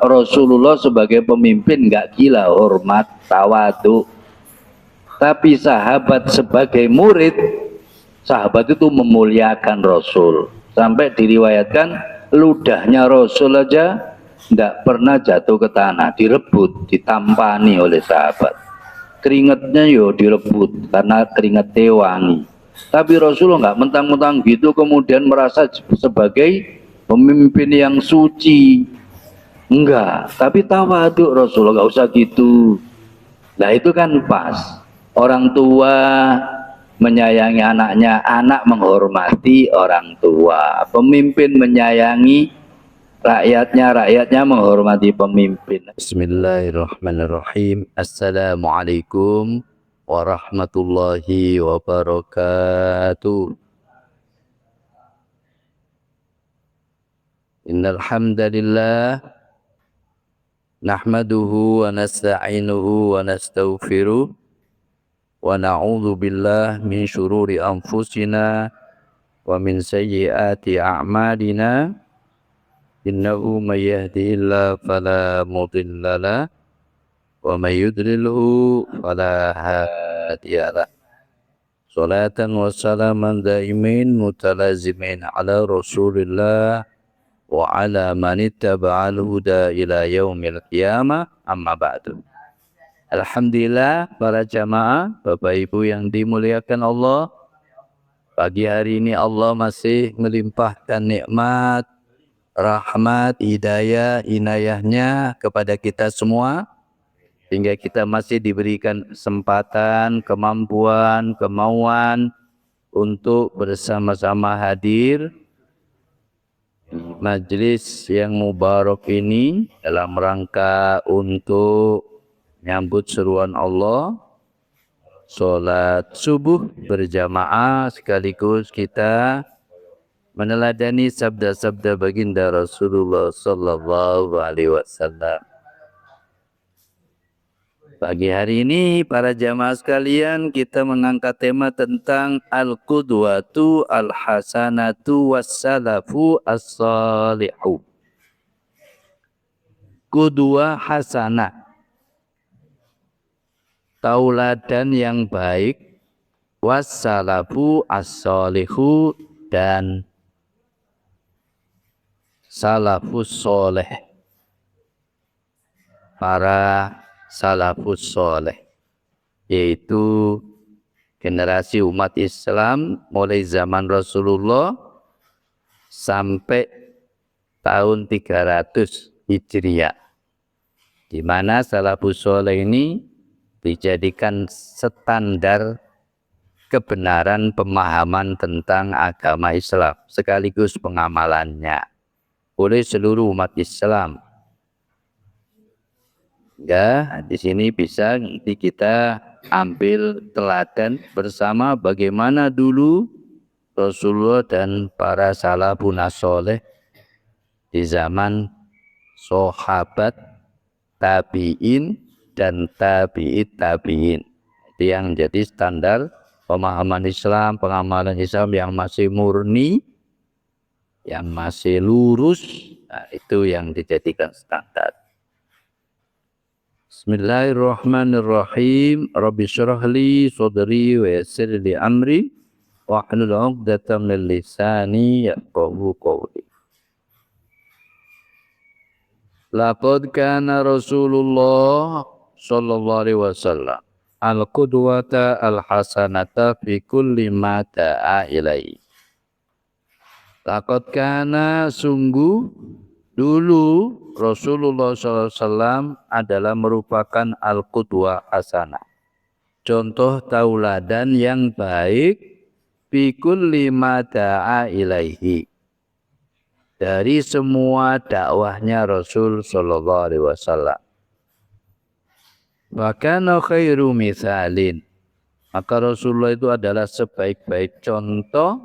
Rasulullah sebagai pemimpin nggak gila, hormat, tawadu. Tapi sahabat sebagai murid, sahabat itu memuliakan Rasul. Sampai diriwayatkan ludahnya Rasul aja nggak pernah jatuh ke tanah, direbut, ditampani oleh sahabat. Keringatnya yo direbut karena keringatnya wangi. Tapi Rasulullah nggak mentang-mentang gitu kemudian merasa sebagai pemimpin yang suci. Enggak, tapi tawaduk Rasulullah, nggak usah gitu. Nah itu kan pas. Orang tua menyayangi anaknya, anak menghormati orang tua. Pemimpin menyayangi rakyatnya, rakyatnya menghormati pemimpin. Bismillahirrahmanirrahim. Assalamualaikum warahmatullahi wabarakatuh. Innal hamdalillah nahmaduhu wa nasta'inuhu wa nastaghfiruh wa na'udzu billah min syururi anfusina wa min sayyiati a'malina innahu may yahdihillahu fala mudilla lahu wa may yudlilhu fala hadiyalah. Salatan wa salaman daimin mutalazimin ala Rasulillah wa ala man ittaba'al huda ila yaumil qiyamah, amma ba'du. Alhamdulillah para jamaah, Bapak Ibu yang dimuliakan Allah, pagi hari ini Allah masih melimpahkan nikmat, rahmat, hidayah, inayahnya kepada kita semua, sehingga kita masih diberikan kesempatan, kemampuan, kemauan untuk bersama-sama hadir majelis yang mubarak ini dalam rangka untuk nyambut seruan Allah, sholat subuh berjamaah, sekaligus kita meneladani sabda-sabda baginda Rasulullah sallallahu alaihi wasallam. Pagi hari ini para jamaah sekalian, kita mengangkat tema tentang al-qudwatu al-hasanatu wassalafu as-salihu. Qudwah hasanah, tauladan yang baik, wassalafu as-salihu, dan salafus soleh, para salafus soleh, yaitu generasi umat Islam mulai zaman Rasulullah sampai tahun 300 Hijriah, di mana salafus soleh ini dijadikan standar kebenaran pemahaman tentang agama Islam sekaligus pengamalannya oleh seluruh umat Islam. Ya, di sini bisa nanti kita ambil teladan bersama bagaimana dulu Rasulullah dan para salafun soleh di zaman sahabat, tabi'in, dan tabi'it tabi'in. Itu yang jadi standar pemahaman Islam, pengamalan Islam yang masih murni, yang masih lurus. Nah, itu yang dijadikan standar. Bismillahirrahmanirrahim. Rabbi syrah li sadri wa yassir li amri wa hlul 'uqdatam min lisani yafqahu qawli. Laqad kana Rasulullah sallallahu alaihi wasallam al-qudwata al-hasanata fi kulli ma da'a ilaihi. Laqad kana, sungguh dulu Rasulullah SAW adalah merupakan al-qudwah hasanah, contoh tauladan yang baik, fi kulli ma da'a ilaihi, dari semua dakwahnya Rasul sallallahu alaihi wasallam. Wa kana khairu mithalin, maka Rasulullah itu adalah sebaik-baik contoh,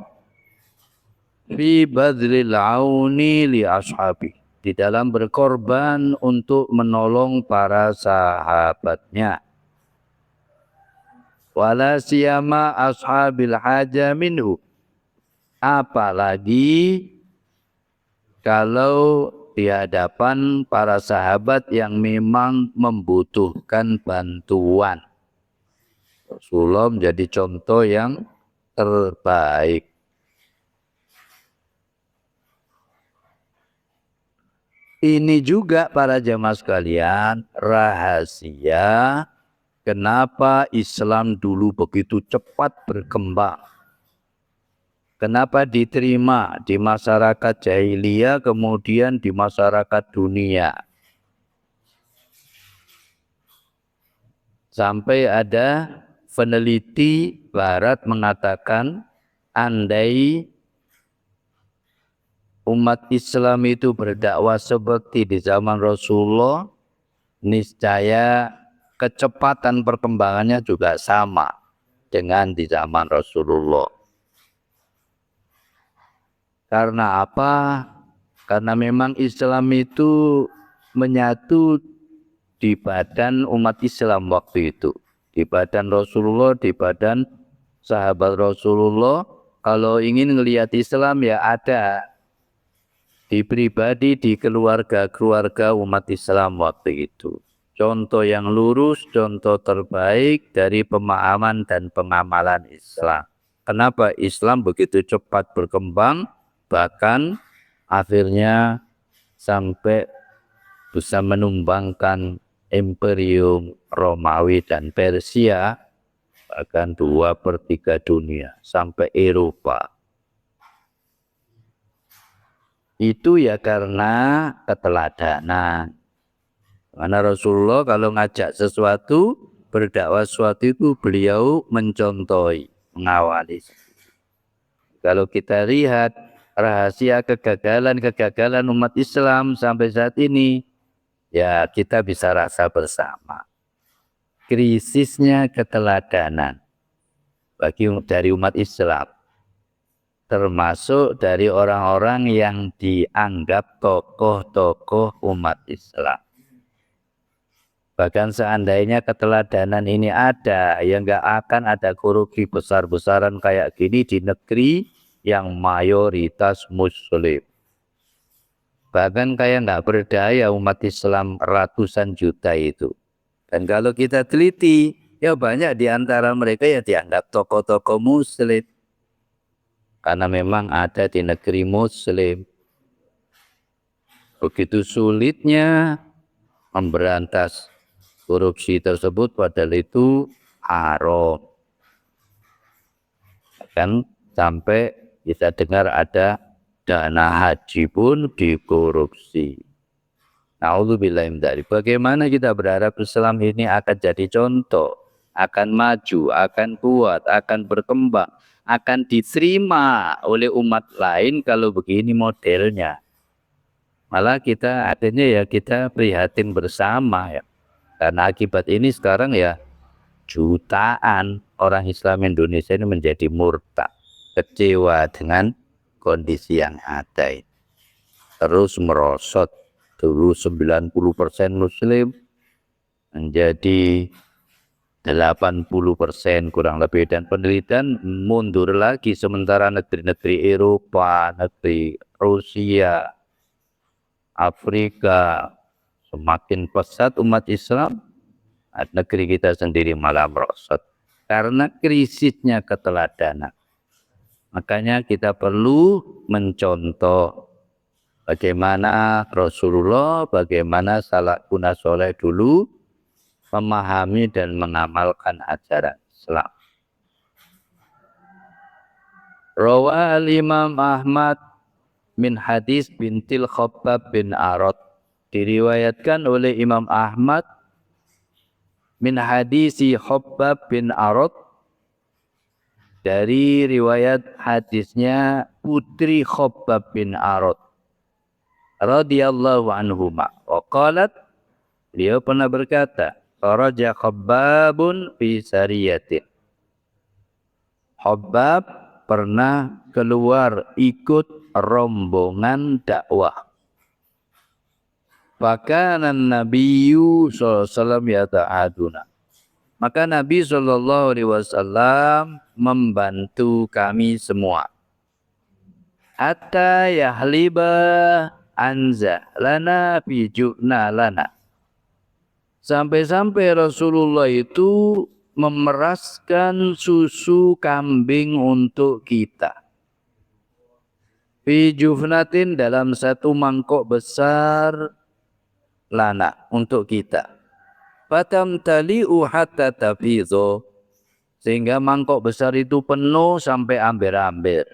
fi badlil auni li ashabi, di dalam berkorban untuk menolong para sahabatnya. Wala siyama ashabil haja minhu, apalagi kalau di hadapan para sahabat yang memang membutuhkan bantuan. Rasulullah menjadi contoh yang terbaik. Ini juga para jamaah sekalian rahasia kenapa Islam dulu begitu cepat berkembang. Kenapa diterima di masyarakat jahiliyah kemudian di masyarakat dunia. Sampai ada peneliti barat mengatakan andai umat Islam itu berdakwah seperti di zaman Rasulullah, niscaya kecepatan perkembangannya juga sama dengan di zaman Rasulullah. Karena apa? Karena memang Islam itu menyatu di badan umat Islam waktu itu. Di badan Rasulullah, di badan sahabat Rasulullah. Kalau ingin melihat Islam ya ada di pribadi, di keluarga-keluarga umat Islam waktu itu. Contoh yang lurus, contoh terbaik dari pemahaman dan pengamalan Islam. Kenapa Islam begitu cepat berkembang, bahkan akhirnya sampai bisa menumbangkan Imperium Romawi dan Persia, bahkan 2/3 dunia, sampai Eropa. Itu ya karena keteladanan. Karena Rasulullah kalau ngajak sesuatu, berdakwah sesuatu itu beliau mencontohi, mengawali. Kalau kita lihat rahasia kegagalan umat Islam sampai saat ini, ya kita bisa rasa bersama. Krisisnya keteladanan dari umat Islam. Termasuk dari orang-orang yang dianggap tokoh-tokoh umat Islam. Bahkan seandainya keteladanan ini ada, ya nggak akan ada korupsi besar-besaran kayak gini di negeri yang mayoritas Muslim. Bahkan kayak nggak berdaya umat Islam ratusan juta itu. Dan kalau kita teliti, ya banyak di antara mereka yang dianggap tokoh-tokoh Muslim. Karena memang ada di negeri Muslim. Begitu sulitnya memberantas korupsi tersebut, padahal itu haram. Kan sampai kita dengar ada dana haji pun dikorupsi. Na'udzubillah min dzalik. Bagaimana kita berharap Islam ini akan jadi contoh, akan maju, akan kuat, akan berkembang, akan diterima oleh umat lain kalau begini modelnya. Malah kita akhirnya ya kita prihatin bersama ya. Karena akibat ini sekarang ya jutaan orang Islam Indonesia ini menjadi murtad, kecewa dengan kondisi yang ada ini. Terus merosot, dulu 90% Muslim menjadi 80% kurang lebih, dan penelitian mundur lagi sementara negeri-negeri Eropa, negeri Rusia, Afrika semakin pesat umat Islam, negeri kita sendiri malah merosot karena krisisnya keteladanan. Makanya kita perlu mencontoh bagaimana Rasulullah, bagaimana salafun saleh dulu memahami dan mengamalkan ajaran Islam. Rawa al-Imam Ahmad min hadis bintil Khabbab bin Arad. Diriwayatkan oleh Imam Ahmad min hadisi Khabbab bin Arad, dari riwayat hadisnya putri Khabbab bin Arad radhiyallahu anhuma. Wa qalat, beliau pernah berkata, kharaja Khabbabun fi sariyatin. Khabbab pernah keluar ikut rombongan dakwah. Fakanan Nabiyyu sallallahu alaihi wasallam yata'aduna. Maka Nabi sallallahu alaihi wasallam membantu kami semua. Hatta yahliba anzalana fi lana. Sampai-sampai Rasulullah itu memeraskan susu kambing untuk kita. Fi jufnatin, dalam satu mangkok besar, lana, untuk kita. Fatamtali'u hatta tafidhu, sehingga mangkok besar itu penuh sampai amber-amber.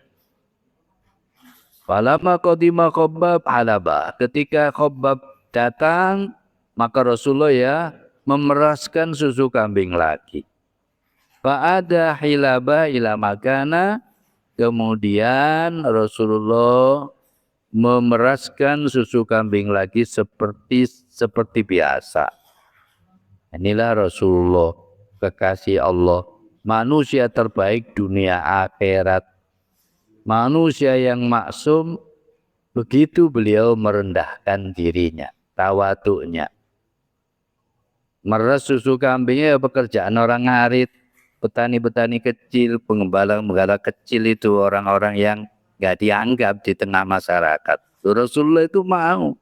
Falamma qadima Khabbab halaba, ketika Khabbab datang, maka Rasulullah ya memeraskan susu kambing lagi. Fa'ada hilaba ila makana, kemudian Rasulullah memeraskan susu kambing lagi seperti biasa. Inilah Rasulullah, kekasih Allah, manusia terbaik dunia akhirat, manusia yang maksum. Begitu beliau merendahkan dirinya, tawaduknya. Meres susu kambingnya pekerjaan orang ngarit, petani-petani kecil, pengembala-pengembala kecil itu, orang-orang yang nggak dianggap di tengah masyarakat. Rasulullah itu mau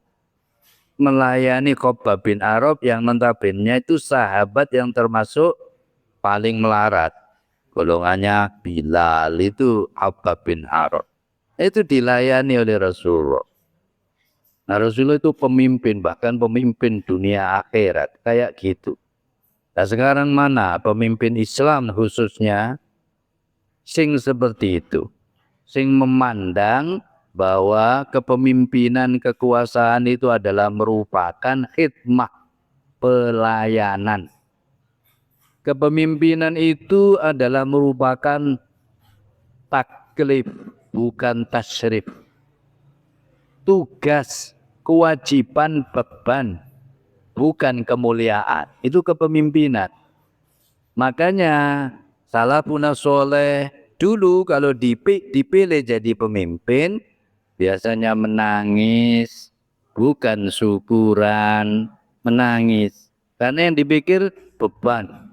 melayani Khabbab bin Arab yang notabene itu sahabat yang termasuk paling melarat. Golongannya Bilal itu Khabbab bin Arab. Itu dilayani oleh Rasulullah. Nah, Rasulullah itu pemimpin, bahkan pemimpin dunia akhirat, kayak gitu. Nah, sekarang mana pemimpin Islam khususnya sing seperti itu, sing memandang bahwa kepemimpinan, kekuasaan itu adalah merupakan khidmah, pelayanan. Kepemimpinan itu adalah merupakan taklif, bukan tasyrif. Tugas, kewajiban, beban, bukan kemuliaan. Itu kepemimpinan. Makanya salafun sholeh dulu kalau dipilih jadi pemimpin, biasanya menangis, bukan syukuran, menangis. Karena yang dipikir beban.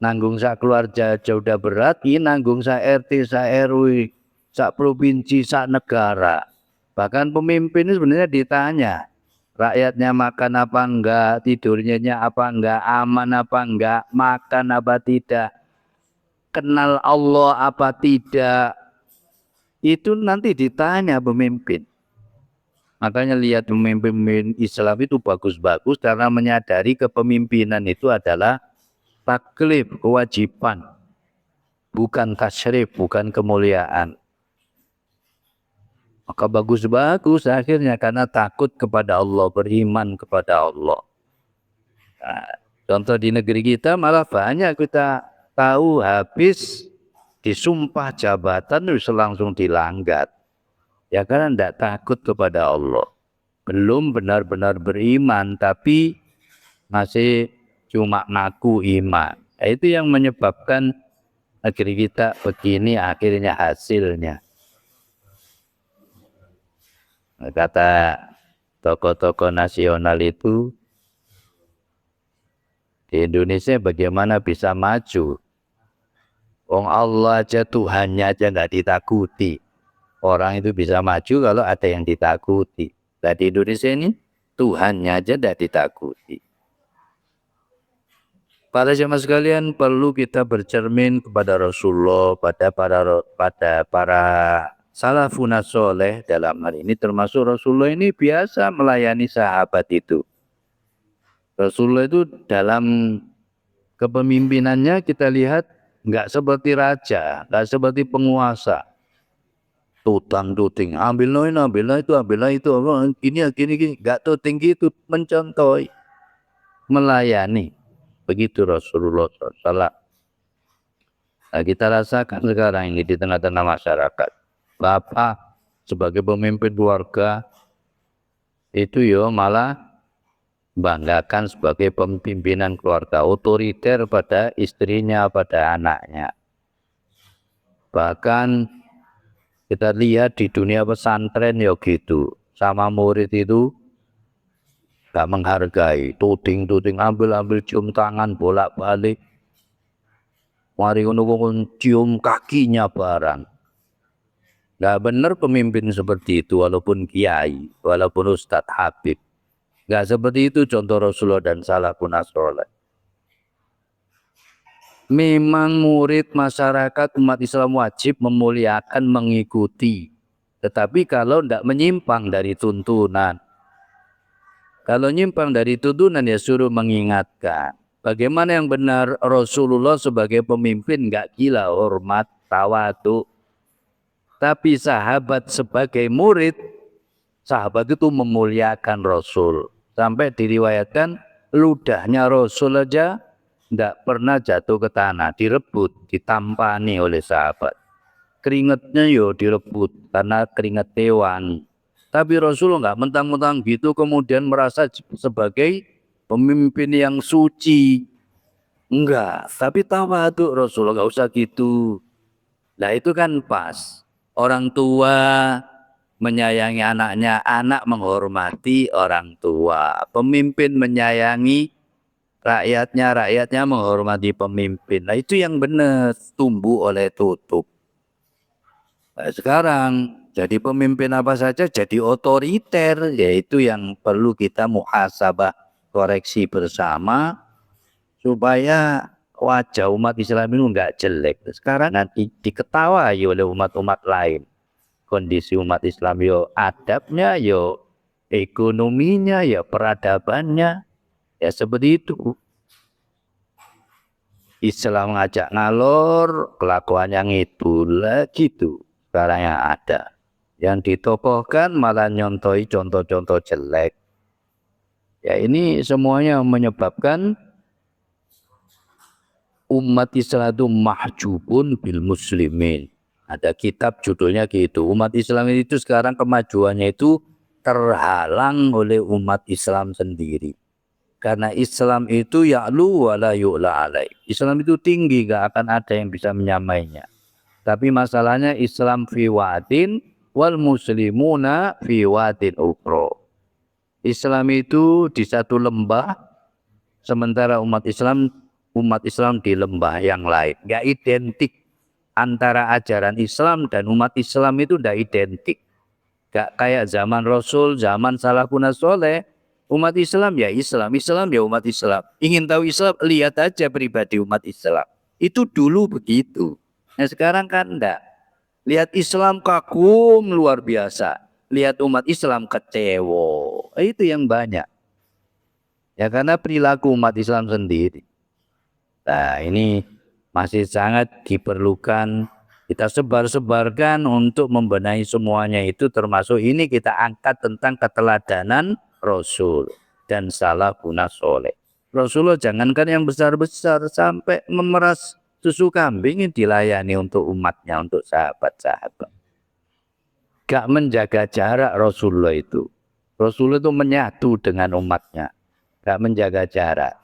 Nanggung sak keluarga aja udah berat, ini nanggung sak RT, sak RW, sak provinsi, sak negara. Bahkan pemimpin itu sebenarnya ditanya, rakyatnya makan apa enggak, tidurnya apa enggak, aman apa enggak, makan apa tidak, kenal Allah apa tidak. Itu nanti ditanya pemimpin. Makanya lihat pemimpin Islam itu bagus-bagus karena menyadari kepemimpinan itu adalah taklif, kewajiban, bukan tasyrif, bukan kemuliaan. Maka bagus-bagus akhirnya karena takut kepada Allah, beriman kepada Allah. Nah, contoh di negeri kita malah banyak kita tahu habis disumpah jabatan terus langsung dilanggar. Ya karena tidak takut kepada Allah. Belum benar-benar beriman tapi masih cuma ngaku iman. Nah, itu yang menyebabkan negeri kita begini akhirnya hasilnya. Kata tokoh-tokoh nasional itu, di Indonesia bagaimana bisa maju? Wong Allah aja, Tuhannya aja nggak ditakuti. Orang itu bisa maju kalau ada yang ditakuti. Nah, di Indonesia ini Tuhannya aja nggak ditakuti. Para jemaah sekalian, perlu kita bercermin kepada Rasulullah, pada para salafun sholeh dalam hal ini, termasuk Rasulullah ini biasa melayani sahabat itu. Rasulullah itu dalam kepemimpinannya kita lihat nggak seperti raja, nggak seperti penguasa. Tutang-tuting, ambil itu, gini, nggak tuting gitu, mencontohi, melayani. Begitu Rasulullah SAW. Nah, kita rasakan sekarang ini di tengah-tengah masyarakat. Bapak sebagai pemimpin keluarga itu malah banggakan sebagai pemimpinan keluarga, otoriter pada istrinya, pada anaknya. Bahkan kita lihat di dunia pesantren gitu, sama murid itu gak menghargai, tuting, ambil cium tangan bolak-balik, mari ngono cium kakinya barang. Nggak benar pemimpin seperti itu, walaupun kiai, walaupun Ustadz Habib. Nggak seperti itu contoh Rasulullah dan salafun saleh. Memang murid masyarakat umat Islam wajib memuliakan, mengikuti. Tetapi kalau tidak menyimpang dari tuntunan. Kalau nyimpang dari tuntunan ya suruh mengingatkan. Bagaimana yang benar Rasulullah sebagai pemimpin nggak gila, hormat, tawadu. Tapi sahabat sebagai murid, sahabat itu memuliakan Rasul. Sampai diriwayatkan ludahnya Rasul aja tidak pernah jatuh ke tanah, direbut, ditampani oleh sahabat. Keringatnya yo direbut karena keringat hewan. Tapi Rasul nggak mentang-mentang gitu kemudian merasa sebagai pemimpin yang suci. Enggak, tapi tawadhu Rasul, nggak usah gitu. Nah itu kan pas. Orang tua menyayangi anaknya, anak menghormati orang tua. Pemimpin menyayangi rakyatnya, rakyatnya menghormati pemimpin. Nah itu yang benar, tumbuh oleh tutup. Nah, sekarang jadi pemimpin apa saja jadi otoriter, yaitu yang perlu kita muhasabah, koreksi bersama supaya wajah umat Islam itu enggak jelek. Sekarang nanti diketawai oleh umat-umat lain. Kondisi umat Islam yo adabnya, yo ekonominya, ya peradabannya, ya seperti itu. Islam ngajak ngalor, kelakuannya ngidul gitu. Sekarang yang ada. Yang ditokohkan malah nyontoi contoh-contoh jelek. Ya ini semuanya menyebabkan umat Islam itu mahjubun bil muslimin. Ada kitab judulnya gitu. Umat Islam itu sekarang kemajuannya itu terhalang oleh umat Islam sendiri. Karena Islam itu ya'lu wa la yu'la alaih. Islam itu tinggi, gak akan ada yang bisa menyamainya. Tapi masalahnya Islam fi wadin wal muslimuna fi wadin ukro. Islam itu di satu lembah, sementara umat Islam di lembah yang lain. Gak identik antara ajaran Islam dan umat Islam itu gak identik. Gak kayak zaman Rasul, zaman salafun saleh. Umat Islam ya Islam, Islam ya umat Islam. Ingin tahu Islam, lihat aja pribadi umat Islam. Itu dulu begitu. Nah sekarang kan enggak. Lihat Islam kagum luar biasa. Lihat umat Islam kecewa. Itu yang banyak. Ya karena perilaku umat Islam sendiri. Nah ini masih sangat diperlukan kita sebar-sebarkan untuk membenahi semuanya itu, termasuk ini kita angkat tentang keteladanan Rasul dan salafun saleh. Rasulullah jangankan yang besar-besar, sampai memeras susu kambing dilayani untuk umatnya, untuk sahabat-sahabat. Gak menjaga jarak Rasulullah itu. Rasulullah itu menyatu dengan umatnya. Gak menjaga jarak.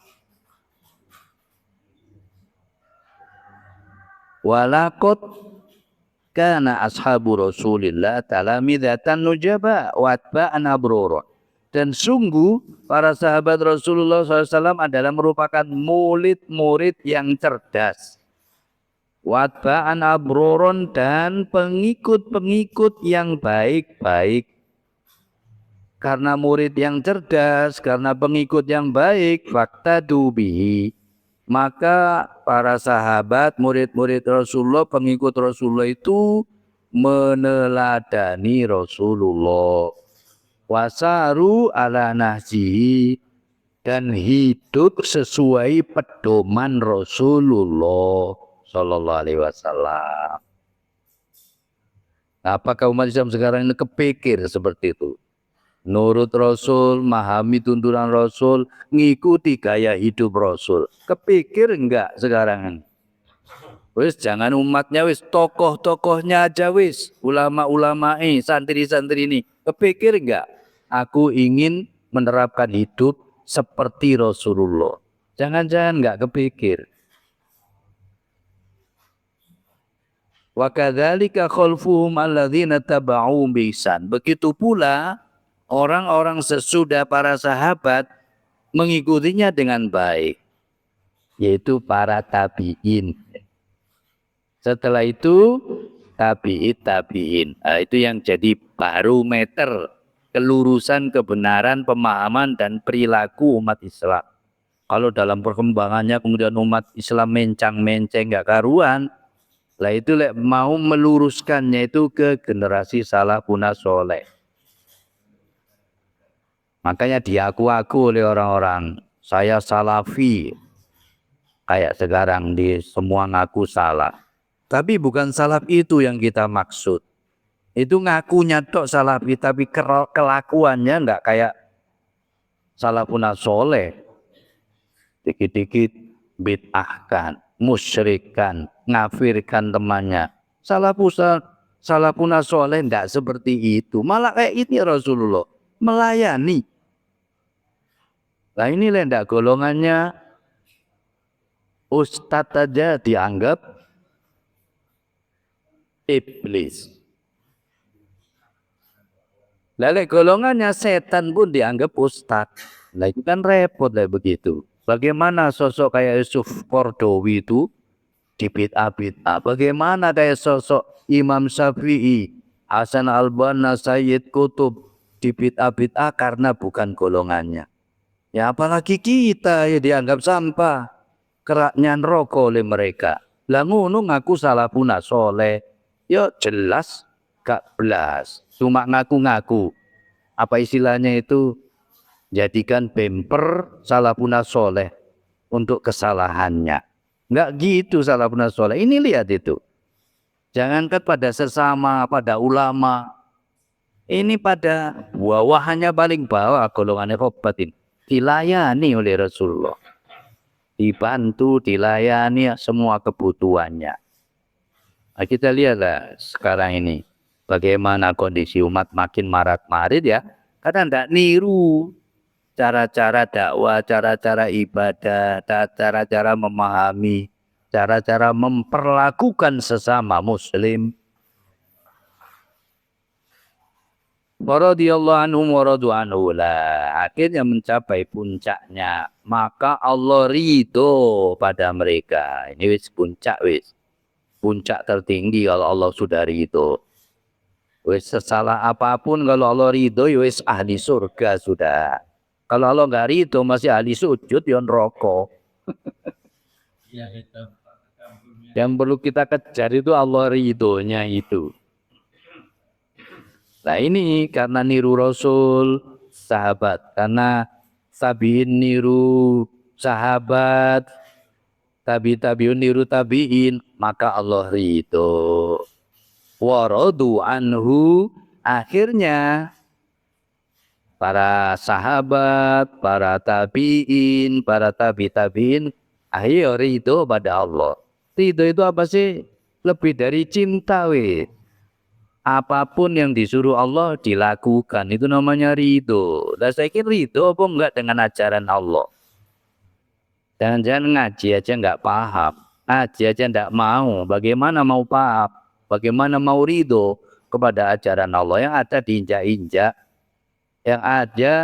Walakot kana ashabu Rasulillah talamidatan nujaba wa atba'an abrura. Dan sungguh para sahabat Rasulullah SAW adalah merupakan murid-murid yang cerdas. Watba'an abroron, dan pengikut-pengikut yang baik-baik. Karena murid yang cerdas, karena pengikut yang baik, fakta dubihi. Maka para sahabat, murid-murid Rasulullah, pengikut Rasulullah itu meneladani Rasulullah. Wasaru ala nahjihi, dan hidup sesuai pedoman Rasulullah Sallallahu Alaihi Wasallam. Apakah umat Islam sekarang ini kepikir seperti itu? Nurut Rasul, memahami tuntunan Rasul, ngikuti gaya hidup Rasul. Kepikir enggak sekarang? Wis jangan umatnya, wis tokoh-tokohnya aja, wis ulama-ulama ini, santri-santri ini. Kepikir enggak? Aku ingin menerapkan hidup seperti Rasulullah. Jangan-jangan enggak kepikir. Wa kadzalika khalfuhum alladzina taba'u biihsan. Begitu pula orang-orang sesudah para sahabat mengikutinya dengan baik, yaitu para tabi'in. Setelah itu tabi'in. Nah, itu yang jadi barometer kelurusan kebenaran pemahaman dan perilaku umat Islam. Kalau dalam perkembangannya kemudian umat Islam mencang-menceng nggak karuan, lah itu mau meluruskannya itu ke generasi salafun soleh. Makanya diaku-aku oleh orang-orang, saya salafi. Kayak sekarang di semua ngaku salah. Tapi bukan salaf itu yang kita maksud. Itu ngakunya tok salafi, tapi kelakuannya enggak kayak salafun soleh. Dikit-dikit bid'ahkan, musyrikan, ngafirkan temannya. Salafun soleh enggak seperti itu. Malah kayak ini Rasulullah melayani. Nah ini enggak golongannya ustadz aja dianggap iblis. Lalu golongannya setan pun dianggap ustadz. Nah itu kan repot lah begitu. Bagaimana sosok kayak Yusuf Qaradawi itu di bid'ah-bid'ah? Bagaimana kayak sosok Imam Syafi'i, Hasan al-Banna, Sayyid Qutb di bid'ah-bid'ah karena bukan golongannya. Ya apalagi kita ya dianggap sampah, keraknya neraka oleh mereka. Lah ngono ngaku salafun soleh. Ya jelas gak belas. Cuma ngaku-ngaku. Apa istilahnya itu? Jadikan bemper salafun soleh untuk kesalahannya. Enggak gitu salafun soleh. Ini lihat itu. Jangankan pada sesama, pada ulama. Ini pada bawahannya paling bawah golongannya khobatin. Dilayani oleh Rasulullah. Dibantu, dilayani semua kebutuhannya. Nah, kita lihatlah sekarang ini. Bagaimana kondisi umat makin marak-marit ya. Karena tidak niru cara-cara dakwah, cara-cara ibadah, cara-cara memahami, cara-cara memperlakukan sesama muslim. Waradiyallahu anhum waradu anhu lah. Akhirnya mencapai puncaknya. Maka Allah ridho pada mereka. Ini wis puncak wis. Puncak tertinggi kalau Allah sudah ridho. Wis sesalah apapun kalau Allah ridho ya wis ahli surga sudah. Kalau Allah nggak ridho masih ahli sujud ya neraka. Yang perlu kita kejar itu Allah ridhonya itu. Nah ini karena niru Rasul, sahabat. Karena tabi'in niru sahabat, tabi'un niru tabi'in, maka Allah ridho. Waradu anhu, akhirnya para sahabat, para tabi'in, para tabi'in, akhirnya ridho pada Allah. Ridho itu apa sih? Lebih dari cinta weh. Apapun yang disuruh Allah dilakukan, itu namanya ridho. Lah saya kira ridho apa enggak dengan ajaran Allah? Jangan-jangan ngaji aja enggak paham, ngaji aja enggak mau. Bagaimana mau paham? Bagaimana mau ridho kepada ajaran Allah yang ada diinjak-injak? Yang ada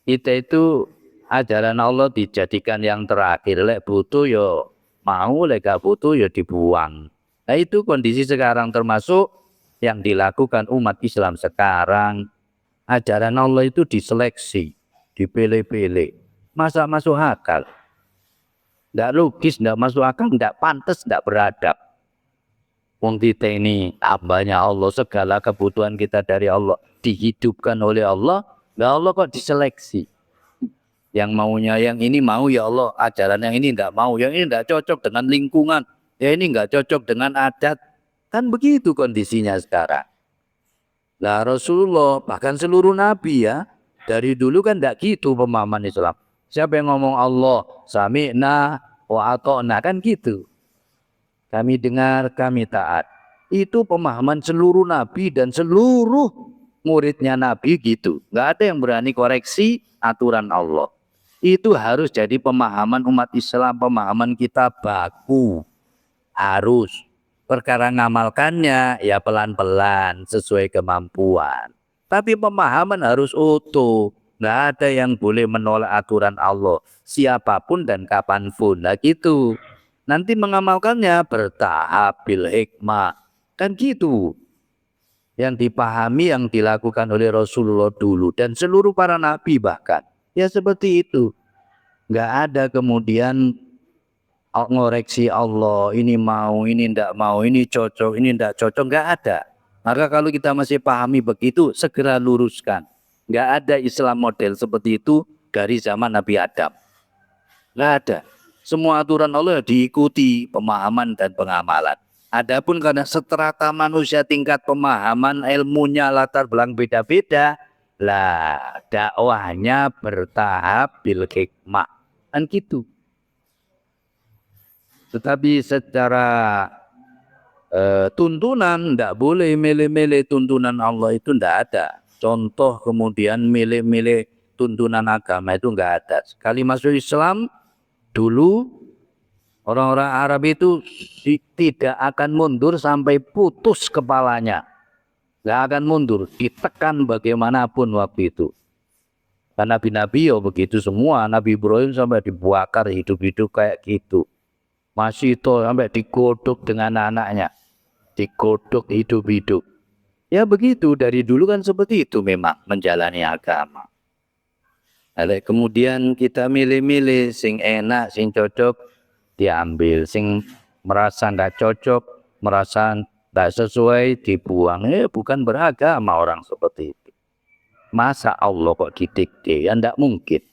kita itu ajaran Allah dijadikan yang terakhir. Lek butuh yo mau, lek gak butuh yo dibuang. Nah itu kondisi sekarang termasuk yang dilakukan umat Islam sekarang. Ajaran Allah itu diseleksi, dipilih-pilih. Masa masuk akal? Tidak logis, tidak masuk akal, tidak pantas, tidak beradab. Wong kita ini hambanya Allah, segala kebutuhan kita dari Allah dihidupkan oleh Allah. Nah Allah kok diseleksi? Yang maunya yang ini mau ya Allah, ajaran yang ini tidak mau, yang ini tidak cocok dengan lingkungan, ya ini tidak cocok dengan adat. Kan begitu kondisinya sekarang. Nah Rasulullah bahkan seluruh nabi ya dari dulu kan tidak gitu pemahaman Islam. Siapa yang ngomong Allah sami'na wa ata'na kan gitu. Kami dengar, kami taat. Itu pemahaman seluruh nabi dan seluruh muridnya nabi gitu. Nggak ada yang berani koreksi aturan Allah. Itu harus jadi pemahaman umat Islam, pemahaman kita baku. Harus. Perkara ngamalkannya ya pelan-pelan sesuai kemampuan. Tapi pemahaman harus utuh. Nggak ada yang boleh menolak aturan Allah. Siapapun dan kapanpun. Nah gitu. Nanti mengamalkannya bertahap bil hikmah. Kan gitu yang dipahami, yang dilakukan oleh Rasulullah dulu dan seluruh para nabi bahkan. Ya seperti itu. Nggak ada kemudian ngoreksi Allah, ini mau, ini ndak mau, ini cocok, ini ndak cocok, nggak ada. Maka kalau kita masih pahami begitu, segera luruskan. Nggak ada Islam model seperti itu dari zaman Nabi Adam. Nggak ada. Semua aturan Allah diikuti pemahaman dan pengamalan. Adapun karena seterata manusia tingkat pemahaman, ilmunya latar belakang beda-beda, lah dakwahnya bertahap bil hikmah. Kan gitu. Tetapi secara tuntunan tidak boleh milih-milih tuntunan Allah, itu tidak ada. Contoh kemudian milih-milih tuntunan agama itu enggak ada. Sekali masuk Islam dulu orang-orang Arab itu tidak akan mundur sampai putus kepalanya. Enggak akan mundur, ditekan bagaimanapun waktu itu. Karena nabi-nabi ya begitu semua. Nabi Ibrahim sampai dibakar hidup-hidup kayak gitu. Masih itu sampai digodok dengan anaknya, digodok hidup-hidup. Ya begitu, dari dulu kan seperti itu memang menjalani agama. Kemudian kita milih-milih sing enak, sing cocok diambil, sing merasa tidak cocok, merasa tidak sesuai dibuang. Bukan beragama orang seperti itu. Masa Allah kok didikte? Ya tidak mungkin.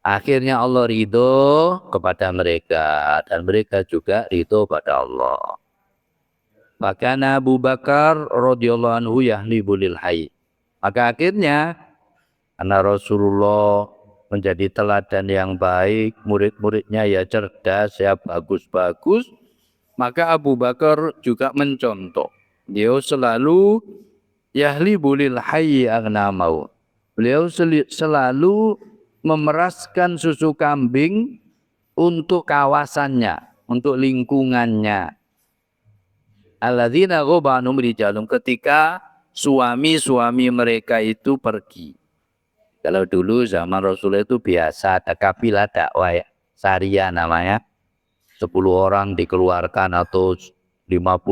Akhirnya Allah ridho kepada mereka dan mereka juga ridho pada Allah. Bahkan Abu Bakar radhiyallahu anhu yahlibu lil hayy. Maka akhirnya karena Rasulullah menjadi teladan yang baik, murid-muridnya ya cerdas, ya bagus-bagus, maka Abu Bakar juga mencontoh. Beliau selalu yahlibu lil hayy aghnamau. Beliau selalu memeraskan susu kambing untuk kawasannya, untuk lingkungannya. Alladzina ghabanum rijalum, ketika suami-suami mereka itu pergi. Kalau dulu zaman Rasulullah itu biasa ada kafilah dakwah ya, syariah namanya. 10 orang dikeluarkan atau 50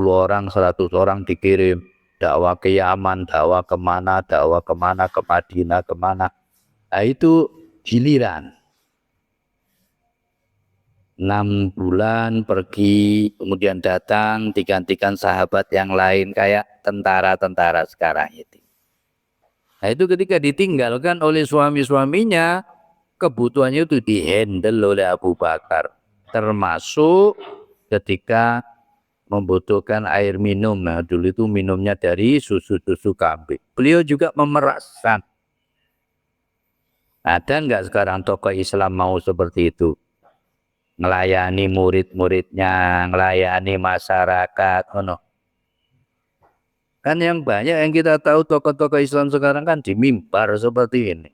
orang, 100 orang dikirim. Dakwah ke Yaman, dakwah kemana, ke Madinah, kemana. Nah itu giliran. 6 bulan pergi, kemudian datang digantikan sahabat yang lain kayak tentara-tentara sekarang itu. Nah itu ketika ditinggalkan oleh suami-suaminya, kebutuhannya itu dihandle oleh Abu Bakar. Termasuk ketika membutuhkan air minum. Nah dulu itu minumnya dari susu-susu kambing. Beliau juga memeraskan. Ada enggak sekarang tokoh Islam mau seperti itu? Melayani murid-muridnya, melayani masyarakat. Oh no. Kan yang banyak yang kita tahu tokoh-tokoh Islam sekarang kan di mimbar seperti ini.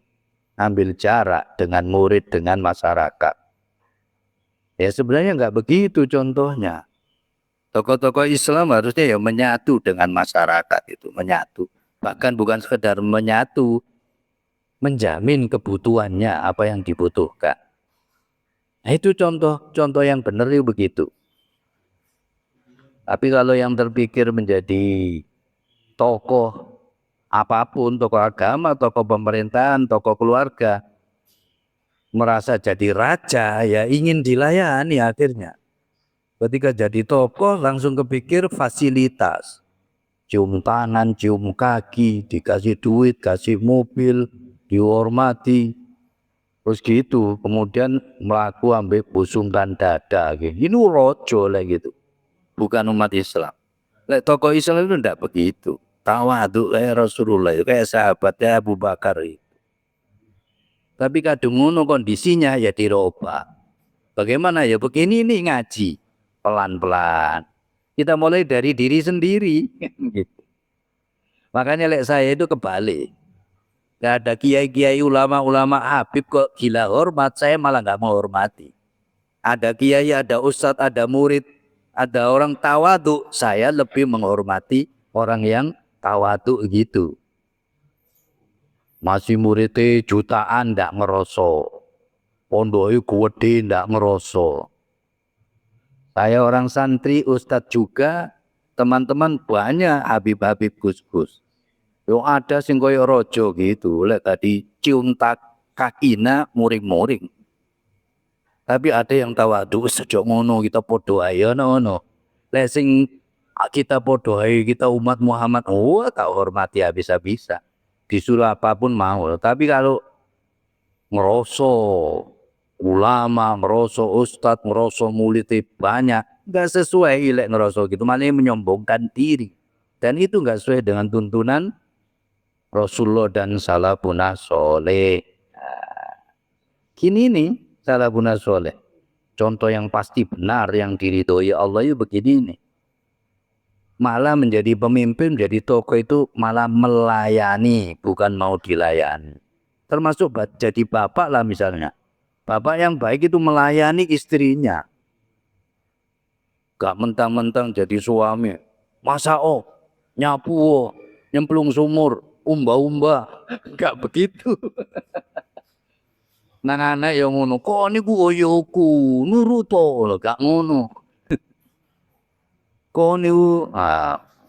Ambil jarak dengan murid, dengan masyarakat. Ya sebenarnya enggak begitu contohnya. Tokoh-tokoh Islam harusnya ya menyatu dengan masyarakat itu, menyatu. Bahkan bukan sekedar menyatu, menjamin kebutuhannya apa yang dibutuhkan. Nah itu contoh yang benar itu begitu. Tapi kalau yang terpikir menjadi tokoh apapun, tokoh agama, tokoh pemerintahan, tokoh keluarga, merasa jadi raja, ya ingin dilayani akhirnya. Ketika jadi tokoh langsung kepikir fasilitas. Cium tangan, cium kaki, dikasih duit, kasih mobil, dihormati. Terus gitu, kemudian melaku ambil busungkan dada gitu. Ini rojo lah gitu. Bukan umat Islam. Tokoh Islam itu tidak begitu. Tawadhu kayak Rasulullah itu, kayak sahabatnya Abu Bakar itu. Tapi kadung ngono kondisinya ya dirubah. Bagaimana ya? Begini ini ngaji pelan-pelan. Kita mulai dari diri sendiri. Gitu. Makanya saya itu kebalik. Gak ada kiai-kiai ulama-ulama Habib kok gila hormat, saya malah gak menghormati. Ada kiai, ada ustadz, ada murid, ada orang tawadhu, saya lebih menghormati orang yang tawadhu gitu. Masih muridnya jutaan ndak ngeroso, pondoknya gede ndak ngeroso. Saya orang santri, ustadz juga, teman-teman banyak Habib-habib Gus-Gus. Yo ada sing koyo rojo gitu, lek tadi cium kakina muring-muring. Tapi ada yang tawadu, sejak ngono kita podo ae ono. Lek sing kita podo ae, kita umat Muhammad, oh tak hormati habis-habisan. Disuruh apapun mau. Tapi kalau ngeroso ulama, ngeroso ustadz, ngeroso murid banyak, nggak sesuai lek ngeroso gitu, malah menyombongkan diri. Dan itu nggak sesuai dengan tuntunan Rasulullah dan salafun soleh. Gini nih salafun soleh. Contoh yang pasti benar yang diridhoi Allah itu begini nih. Malah menjadi pemimpin, menjadi tokoh itu malah melayani, bukan mau dilayani. Termasuk jadi bapak lah misalnya. Bapak yang baik itu melayani istrinya. Gak mentang-mentang jadi suami. Masa nyapu, nyemplung sumur, umba-umba. Gak begitu. Nang anak yang ngono, kok niku oyoku, nuruto, gak ngono. Kok niku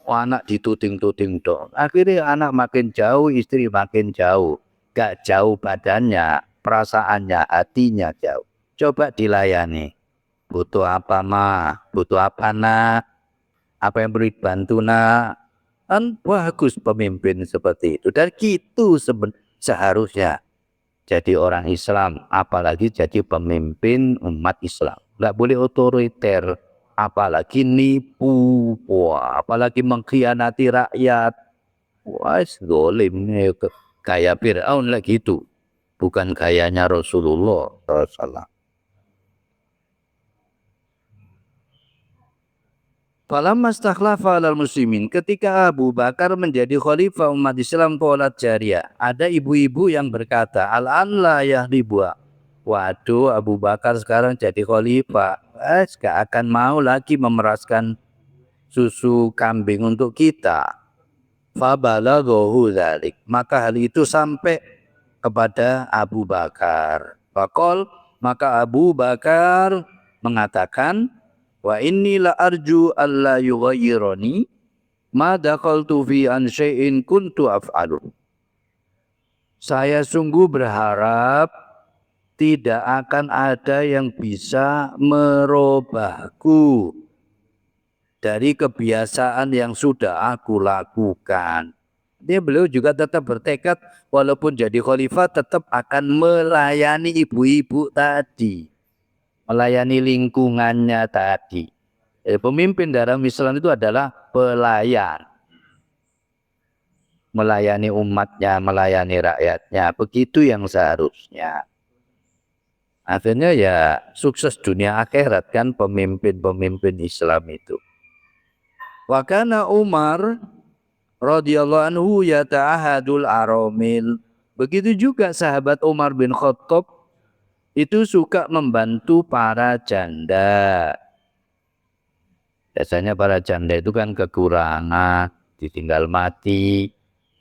anak dituting-tuting dong. Akhirnya anak makin jauh, istri makin jauh. Gak jauh badannya, perasaannya, hatinya jauh. Coba dilayani. Butuh apa butuh apa nak, apa yang perlu dibantu nak. Kan bagus pemimpin seperti itu. Dan gitu seharusnya jadi orang Islam, apalagi jadi pemimpin umat Islam. Nggak boleh otoriter, apalagi nipu, apalagi mengkhianati rakyat. Wah, zalim, kayak Fir'aun lah gitu. Bukan gayanya Rasulullah SAW. Falamma istakhlafa 'alal muslimin, ketika Abu Bakar menjadi khalifah umat Islam qalat jariyah, ada ibu-ibu yang berkata, al-an la yahlibuha. Waduh, Abu Bakar sekarang jadi khalifah, gak akan mau lagi memeraskan susu kambing untuk kita. Fabalaghahu dzalik, maka hal itu sampai kepada Abu Bakar. Faqal, maka Abu Bakar mengatakan, wa inni la arju alla yughayyirani ma dakhaltu fi an syai'in kuntu af'alu. Saya sungguh berharap tidak akan ada yang bisa merubahku dari kebiasaan yang sudah aku lakukan. Dia beliau juga tetap bertekad walaupun jadi khalifah tetap akan melayani ibu-ibu tadi. Melayani lingkungannya tadi. Pemimpin dalam Islam itu adalah pelayan. Melayani umatnya, melayani rakyatnya. Begitu yang seharusnya. Akhirnya ya sukses dunia akhirat kan pemimpin-pemimpin Islam itu. Wa kana Umar radhiyallahu anhu yata'ahadul aramil. Begitu juga sahabat Umar bin Khattab itu suka membantu para janda. Biasanya para janda itu kan kekurangan, ditinggal mati,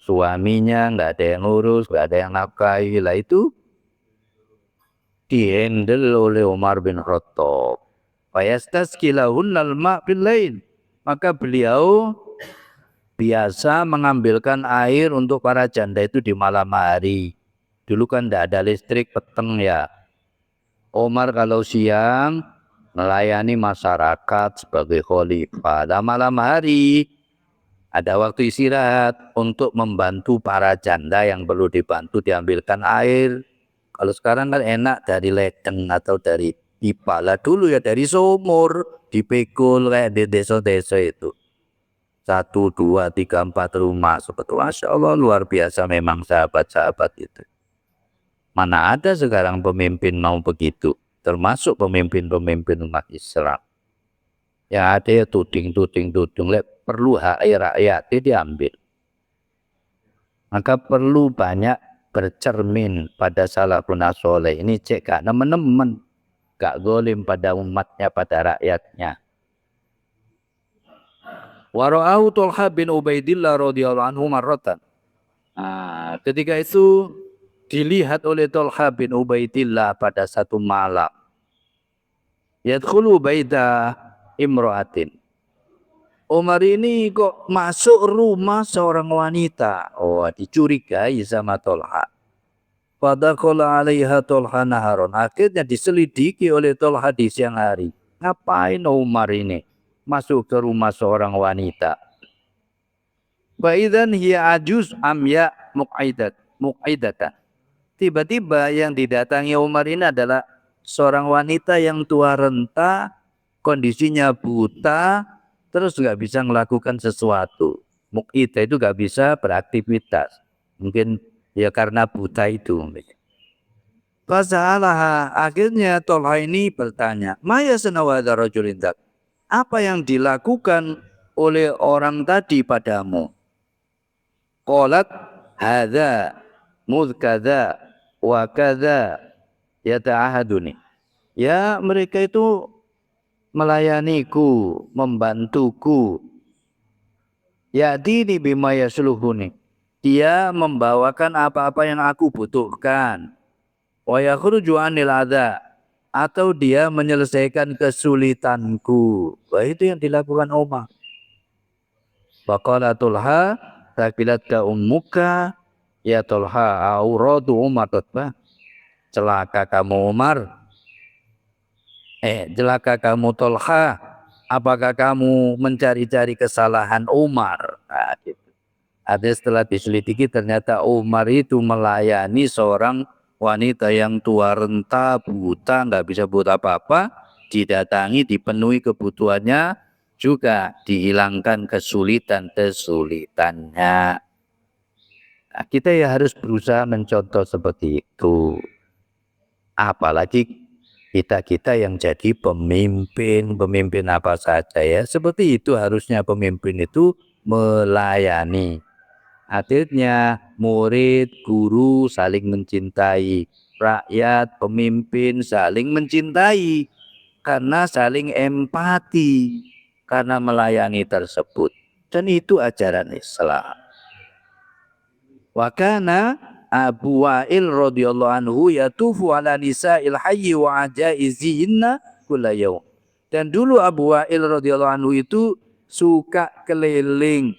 suaminya nggak ada yang ngurus, nggak ada yang nafkahi. Lah itu dihandle oleh Umar bin Khattab. Fayastasqilahunnal ma' bil lail. Maka beliau biasa mengambilkan air untuk para janda itu di malam hari. Dulu kan tidak ada listrik, peteng ya. Umar kalau siang melayani masyarakat sebagai khalifah. Dan malam hari ada waktu istirahat untuk membantu para janda yang perlu dibantu diambilkan air. Kalau sekarang kan enak dari ledeng atau dari pipa. Lah dulu ya dari sumur, dipikul kayak di desa-desa itu. 1, 2, 3, 4 rumah. Sebetulnya Masya Allah luar biasa memang sahabat-sahabat itu. Mana ada sekarang pemimpin mau begitu. Termasuk pemimpin-pemimpin umat Islam. Yang ada ya tuding. Perlu hak rakyat diambil. Maka perlu banyak bercermin pada salafun soleh. Ini cek gak nemen-nemen. Gak golim pada umatnya, pada rakyatnya. Wara'ahu Thalha bin Ubaidillah radhiyallahu anhu marratan. Ketika itu dilihat oleh Thalha bin Ubaidillah pada satu malam. Yadkhulu baita imra'atin. Umar ini kok masuk rumah seorang wanita. Oh, dicurigai sama Tolha. Fadakhala 'alaiha Tolha naharon. Akhirnya diselidiki oleh Tolha di siang hari. Ngapain Umar ini masuk ke rumah seorang wanita? Faidzan hiya ajuz amya muqaidatan. Tiba-tiba yang didatangi Umar ini adalah seorang wanita yang tua renta, kondisinya buta, terus nggak bisa melakukan sesuatu. Muqaidah itu nggak bisa beraktivitas. Mungkin ya karena buta itu. Fasa'alaha, akhirnya Tolha ini bertanya, Maya senawada rajulin dzak? Apa yang dilakukan oleh orang tadi padamu? Qalat hadza mudh kadza wa kadza yata'ahaduni. Ya, mereka itu melayaniku, membantuku. Ya'dini bima yasluhuni. Dia membawakan apa-apa yang aku butuhkan. Wa yakhruju 'anil adza, atau dia menyelesaikan kesulitanku. Wah, itu yang dilakukan Umar. Faqala Tulha, sakilatka ummuka ya Tulha auradu Umar tutbah. Celaka kamu Umar. Celaka kamu Tulha. Apakah kamu mencari-cari kesalahan Umar? Nah, gitu. Ada setelah diselidiki ternyata Umar itu melayani seorang wanita yang tua renta, buta, nggak bisa buat apa-apa, didatangi, dipenuhi kebutuhannya, juga dihilangkan kesulitan-kesulitannya. Nah, kita ya harus berusaha mencontoh seperti itu. Apalagi kita yang jadi pemimpin apa saja ya. Seperti itu harusnya pemimpin itu melayani. Akhirnya murid, guru saling mencintai, rakyat, pemimpin saling mencintai karena saling empati karena melayani tersebut. Dan itu ajaran Islam. Wa kana Abu Wa'il radhiyallahu anhu yatufu ala nisa'il hayyi wa ajaizihinna kulla yaum. Dan dulu Abu Wa'il radhiyallahu anhu itu suka keliling.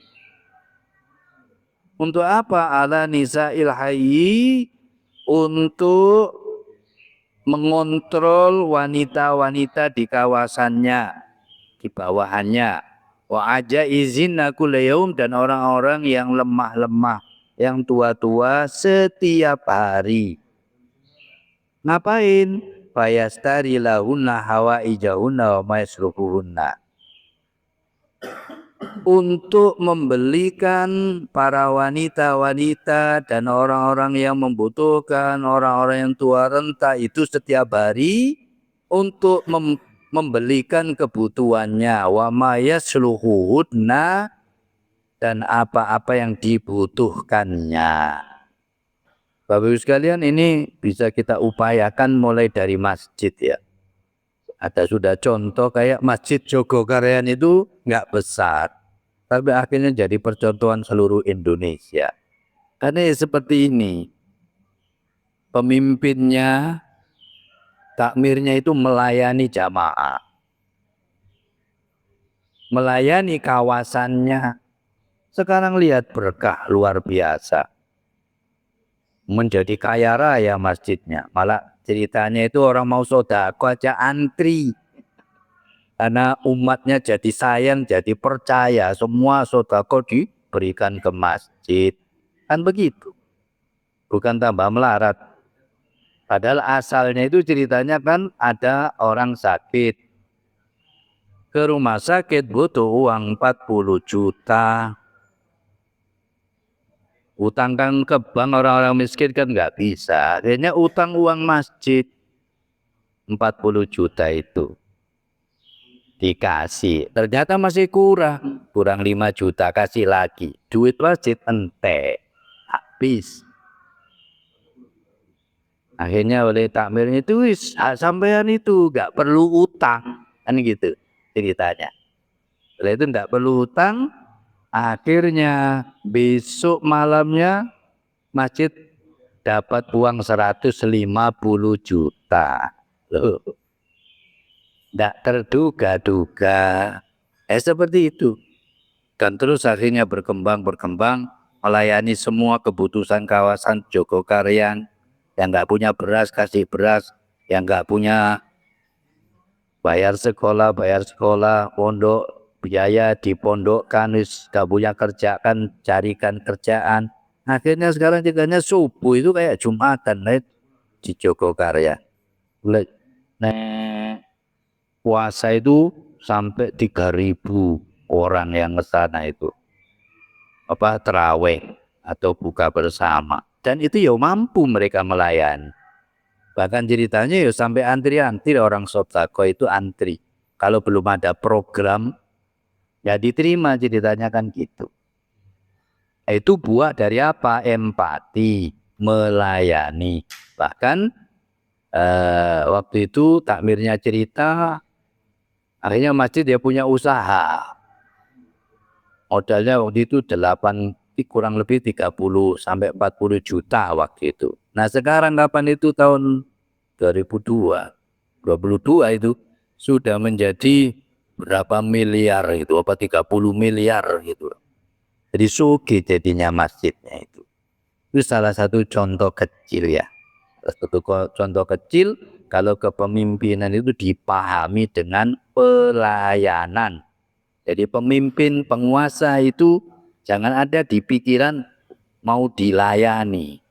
Untuk apa? Ala nisa'il hayyi, untuk mengontrol wanita-wanita di kawasannya, di bawahannya. Wa ajaizinna kulla yaum, dan orang-orang yang lemah-lemah, yang tua-tua setiap hari. Ngapain? Fayastari lahunna hawaijahunna wa maisrufuhunna. Untuk membelikan para wanita-wanita dan orang-orang yang membutuhkan, orang-orang yang tua renta itu setiap hari untuk membelikan kebutuhannya. Wa mayasluhunna, dan apa-apa yang dibutuhkannya. Bapak Ibu sekalian, ini bisa kita upayakan mulai dari masjid ya. Ada sudah contoh kayak Masjid Jogokarian itu nggak besar, tapi akhirnya jadi percontohan seluruh Indonesia. Karena ya seperti ini, pemimpinnya, takmirnya itu melayani jamaah, melayani kawasannya. Sekarang lihat berkah luar biasa. Menjadi kaya raya masjidnya. Malah ceritanya itu orang mau sedekah aja antri. Karena umatnya jadi sayang, jadi percaya. Semua sedekah diberikan ke masjid. Kan begitu. Bukan tambah melarat. Padahal asalnya itu ceritanya kan ada orang sakit. Ke rumah sakit butuh uang 40 juta. Utang kan ke bank, orang-orang miskin kan nggak bisa. Akhirnya utang uang masjid 40 juta itu dikasih. Ternyata masih kurang 5 juta, kasih lagi. Duit masjid entek, habis. Akhirnya oleh takmirnya itu sampean itu nggak perlu utang, kan gitu ceritanya. Setelah itu nggak perlu utang. Akhirnya besok malamnya masjid dapat uang 150 juta. Loh, tidak terduga-duga. Seperti itu. Dan terus akhirnya berkembang melayani semua kebutuhan kawasan Jogokarian. Yang nggak punya beras kasih beras, yang nggak punya bayar sekolah, pondok, biaya dipondokkan, nggak punya kerjaan, carikan kerjaan. Akhirnya sekarang ceritanya subuh itu kayak Jumatan di Jogokarya. Nah, puasa itu sampai 3.000 orang yang ke sana itu terawih atau buka bersama, dan itu ya mampu mereka melayani. Bahkan ceritanya ya sampai antri orang sodako itu antri. Kalau belum ada program ya diterima, ceritanya kan gitu. Itu buah dari apa? Empati, melayani. Bahkan waktu itu takmirnya cerita, akhirnya masjid dia punya usaha. Modalnya waktu itu kurang lebih 30 sampai 40 juta waktu itu. Nah sekarang kapan itu tahun 2022 itu sudah menjadi berapa miliar itu, 30 miliar gitu. Jadi sugih jadinya masjidnya itu. Itu salah satu contoh kecil ya. Satu contoh kecil kalau kepemimpinan itu dipahami dengan pelayanan. Jadi pemimpin, penguasa itu jangan ada di pikiran mau dilayani,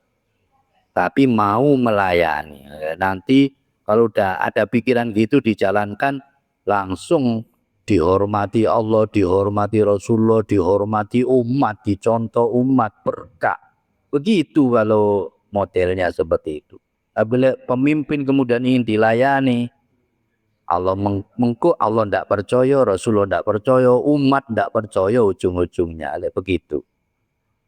tapi mau melayani. Nanti kalau udah ada pikiran gitu dijalankan, langsung dihormati Allah, dihormati Rasulullah, dihormati umat, dicontoh umat, berkah. Begitu kalau modelnya seperti itu. Apabila pemimpin kemudian ingin dilayani, Allah Allah tidak percaya, Rasulullah tidak percaya, umat tidak percaya, ujung-ujungnya begitu.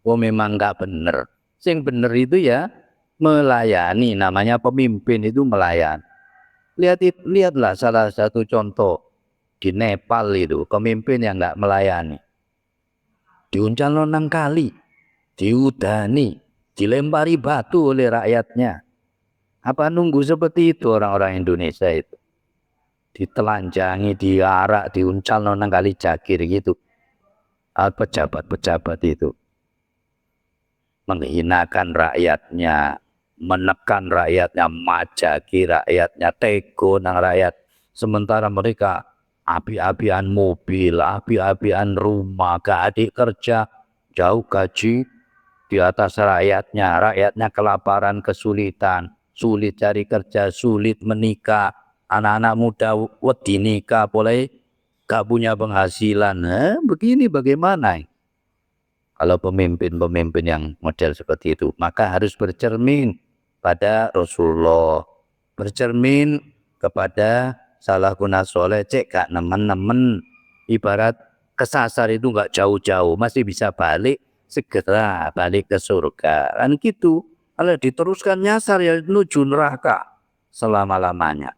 Oh memang nggak benar. Yang benar itu ya melayani, namanya pemimpin itu melayani. Lihatlah salah satu contoh di Nepal itu, pemimpin yang nggak melayani. Diuncal nonang kali, diudani, dilempari batu oleh rakyatnya. Apa nunggu seperti itu orang-orang Indonesia itu? Ditelanjangi, diarak, diuncal nonang kali Jagir gitu. Pejabat-pejabat itu menghinakan rakyatnya, menekan rakyatnya, majaki rakyatnya, tego nang rakyat. Sementara mereka api-apian mobil, api-apian rumah, gak adik kerja, jauh gaji di atas rakyatnya. Rakyatnya kelaparan, kesulitan, sulit cari kerja, sulit menikah. Anak-anak muda wedi nikah, boleh gak punya penghasilan. Begini bagaimana? Kalau pemimpin-pemimpin yang model seperti itu, maka harus bercermin pada Rasulullah, bercermin kepada salafun soleh, cek gak nemen-nemen, ibarat kesasar itu gak jauh-jauh, masih bisa balik, segera balik ke surga. Kan gitu. Kalau diteruskan nyasar ya menuju neraka selama-lamanya.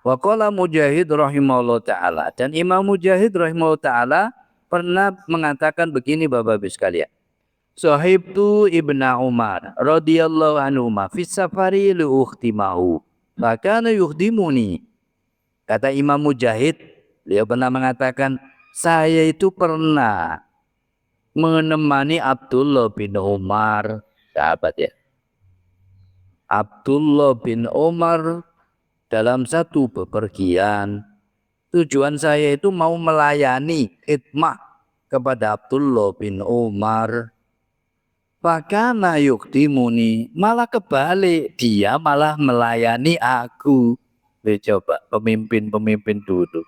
Wa qala Mujahid rahimahullah ta'ala, dan Imam Mujahid rahimahullah ta'ala pernah mengatakan begini Bapak Ibu sekalian. Sahibtu Ibnu Umar radhiyallahu anhu fi safari li ukhtimahu fakana yukhdimuni. Kata Imam Mujahid, beliau pernah mengatakan, saya itu pernah menemani Abdullah bin Umar, sahabat ya. Abdullah bin Umar dalam satu bepergian. Tujuan saya itu mau melayani khidmah kepada Abdullah bin Umar. Fakana yukdimuni, malah kebalik, dia malah melayani aku. Coba pemimpin-pemimpin dulu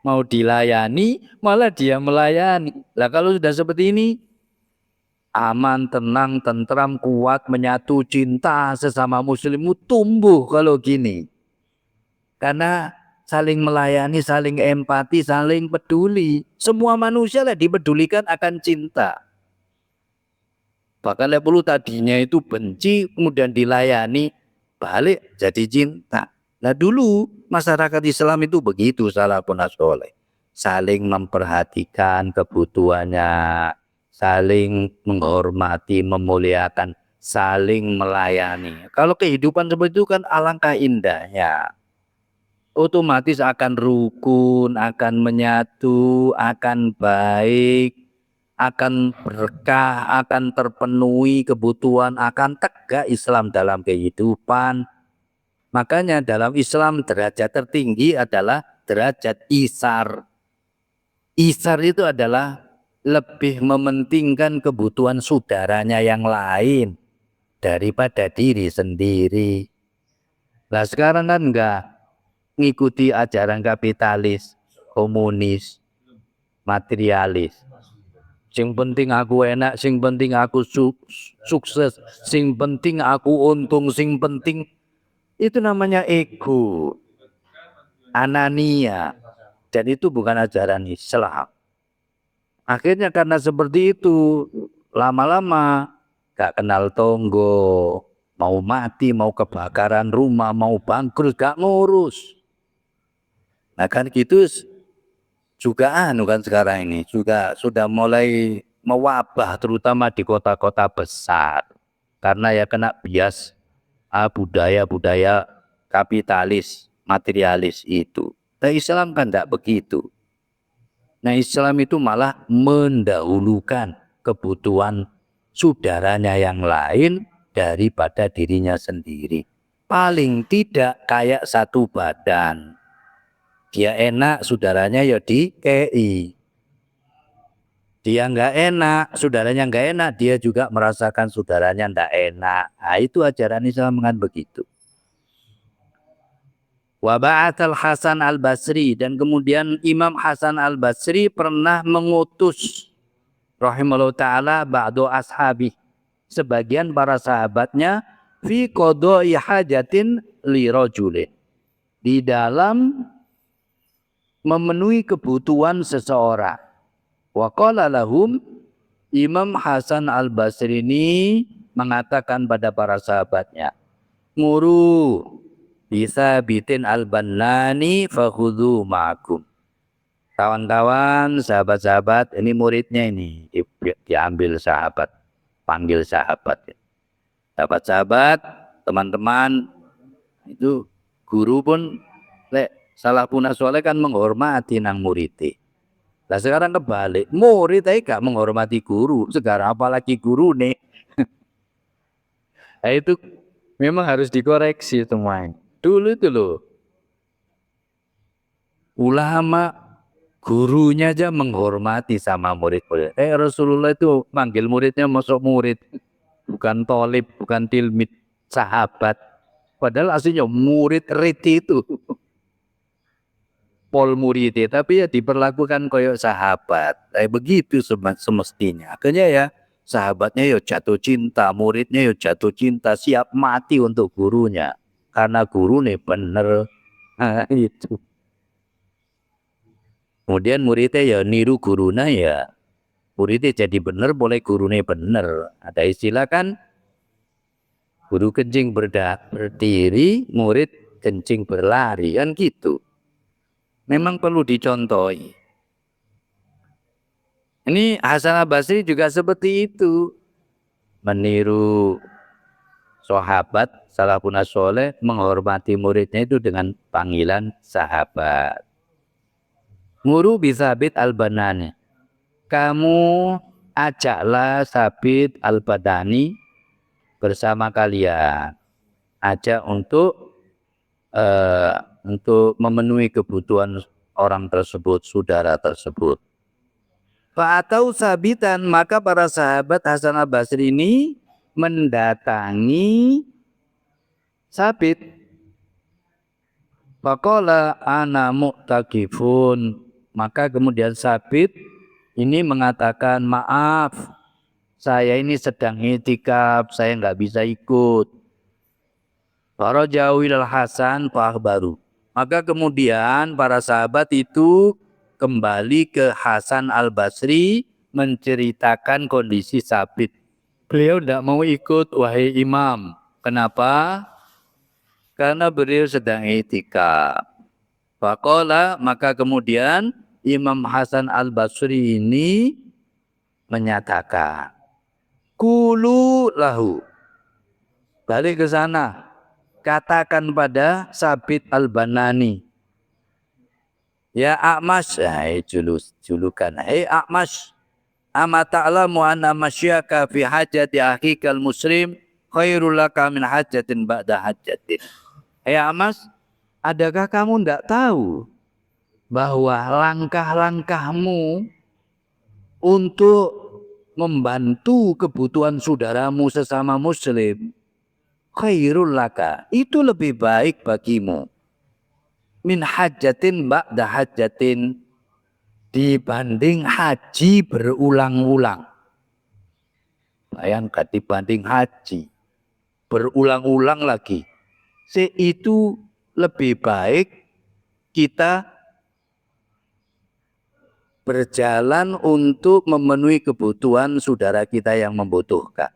mau dilayani, malah dia melayani. Lah kalau sudah seperti ini, aman, tenang, tentram, kuat, menyatu, cinta sesama muslimmu tumbuh kalau gini. Karena saling melayani, saling empati, saling peduli. Semua manusia lah dipedulikan akan cinta. Bahkan perlu tadinya itu benci, kemudian dilayani, balik jadi cinta. Nah dulu masyarakat Islam itu begitu salafun soleh. Saling memperhatikan kebutuhannya, saling menghormati, memuliakan, saling melayani. Kalau kehidupan seperti itu kan alangkah indahnya. otomatis akan rukun, akan menyatu, akan baik, akan berkah, akan terpenuhi kebutuhan, akan tegak Islam dalam kehidupan. Makanya dalam Islam derajat tertinggi adalah derajat isar. Isar itu adalah lebih mementingkan kebutuhan saudaranya yang lain daripada diri sendiri. Nah sekarang kan enggak, ngikuti ajaran kapitalis, komunis, materialis. Sing penting aku enak, sing penting aku sukses, sing penting aku untung, sing penting itu namanya ego, anania. Dan itu bukan ajaran Islam. Akhirnya karena seperti itu, lama-lama gak kenal tonggo, mau mati, mau kebakaran rumah, mau bangkrut, gak ngurus. Nah kan gitu juga kan sekarang ini juga sudah mulai mewabah terutama di kota-kota besar. Karena ya kena bias budaya-budaya kapitalis, materialis itu. Nah Islam kan tidak begitu. Nah Islam itu malah mendahulukan kebutuhan saudaranya yang lain daripada dirinya sendiri. Paling tidak kayak satu badan. Dia enak, saudaranya ya dikei. Dia nggak enak, saudaranya nggak enak, dia juga merasakan saudaranya nggak enak. Nah, itu ajaran Islam kan begitu. Wa ba'atsal Hasan al-Basri, dan kemudian Imam Hasan al-Basri pernah mengutus rahimahullah taala ba'du ashabi, sebagian para sahabatnya, fi qada'i hajatin li rajulin, di dalam memenuhi kebutuhan seseorang. Wa qala lahum, Imam Hasan al-Basri ini mengatakan pada para sahabatnya, nguru bisa bitin al-Bannani fakhudhu ma'akum. Kawan-kawan, sahabat-sahabat, ini muridnya ini diambil sahabat, panggil sahabat. Sahabat-sahabat, teman-teman, itu guru pun salah punah soleh kan menghormati nang muridnya. Nah sekarang kebalik, murid gak menghormati guru, sekarang apalagi guru nih. Nah itu memang harus dikoreksi semuanya. Dulu itu loh, ulama gurunya aja menghormati sama murid-murid. Rasulullah itu manggil muridnya masuk murid, bukan tolib, bukan tilmid, sahabat. Padahal aslinya murid riti itu. Pol murid, tapi ya diperlakukan koyok sahabat. Begitu semestinya. Akhirnya ya sahabatnya ya jatuh cinta, muridnya ya jatuh cinta, siap mati untuk gurunya. Karena guru nih bener. Nah, itu. Kemudian muridnya ya niru guruna ya. Muridnya jadi bener, boleh gurunya bener. Ada istilah kan, guru kencing berdiri, murid kencing berlari, kan gitu. Memang perlu dicontohi. Ini Hasan al-Basri juga seperti itu. Meniru sahabat salafun soleh, menghormati muridnya itu dengan panggilan sahabat. Nguru bi Sabit al-Banani. Kamu ajaklah Sabit al-Badani bersama kalian. Ajak untuk memenuhi kebutuhan orang tersebut, saudara tersebut. Fa'atau Sabitan, maka para sahabat Hasan al-Basri ini mendatangi Sabit. Faqala ana mu'takifun, maka kemudian Sabit ini mengatakan, maaf, saya ini sedang i'tikaf, saya nggak bisa ikut. Faraja'u ilal Hasan fa'akhbaru. Maka kemudian para sahabat itu kembali ke Hasan al-Basri menceritakan kondisi Sabit. Beliau tidak mau ikut, wahai imam. Kenapa? Karena beliau sedang i'tikaf. Faqala, maka kemudian Imam Hasan al-Basri ini menyatakan, Kulu lahu, balik ke sana, katakan pada Sabit al-Banani, Ya A'mas, julukan. Hei A'mas, ama ta'lamu anna masyaka fi hajati akhikal muslim khairul laka min hajatin ba'da hajatin. Hei A'mas, adakah kamu tidak tahu bahwa langkah-langkahmu untuk membantu kebutuhan saudaramu sesama muslim khairul laka, itu lebih baik bagimu min hajatin ba'da hajatin, dibanding haji berulang-ulang. Bayangkan, dibanding haji berulang-ulang lagi. Itu lebih baik kita berjalan untuk memenuhi kebutuhan saudara kita yang membutuhkan.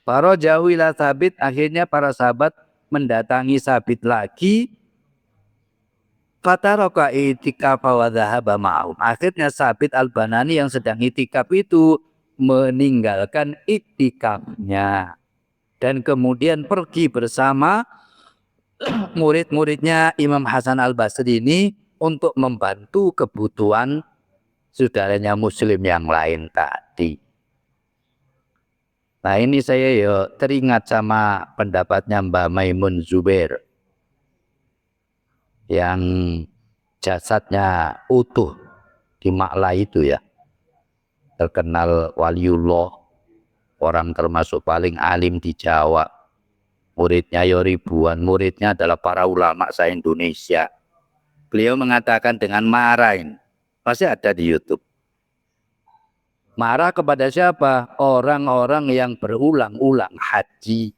Para jauh ila Sabit, akhirnya para sahabat mendatangi Sabit lagi. Fataraka itikaf wa dhahaba ma'hum. Akhirnya Sabit Al-Banani yang sedang itikaf itu meninggalkan itikafnya dan kemudian pergi bersama murid-muridnya Imam Hasan Al-Basri ini untuk membantu kebutuhan saudaranya muslim yang lain tadi. Nah, ini saya teringat sama pendapatnya Mbak Maimun Zubair yang jasadnya utuh di Makla itu ya, terkenal waliullah, orang termasuk paling alim di Jawa, muridnya ribuan, muridnya adalah para ulama se-Indonesia. Beliau mengatakan dengan marahin, pasti ada di YouTube, marah kepada siapa? Orang-orang yang berulang-ulang haji,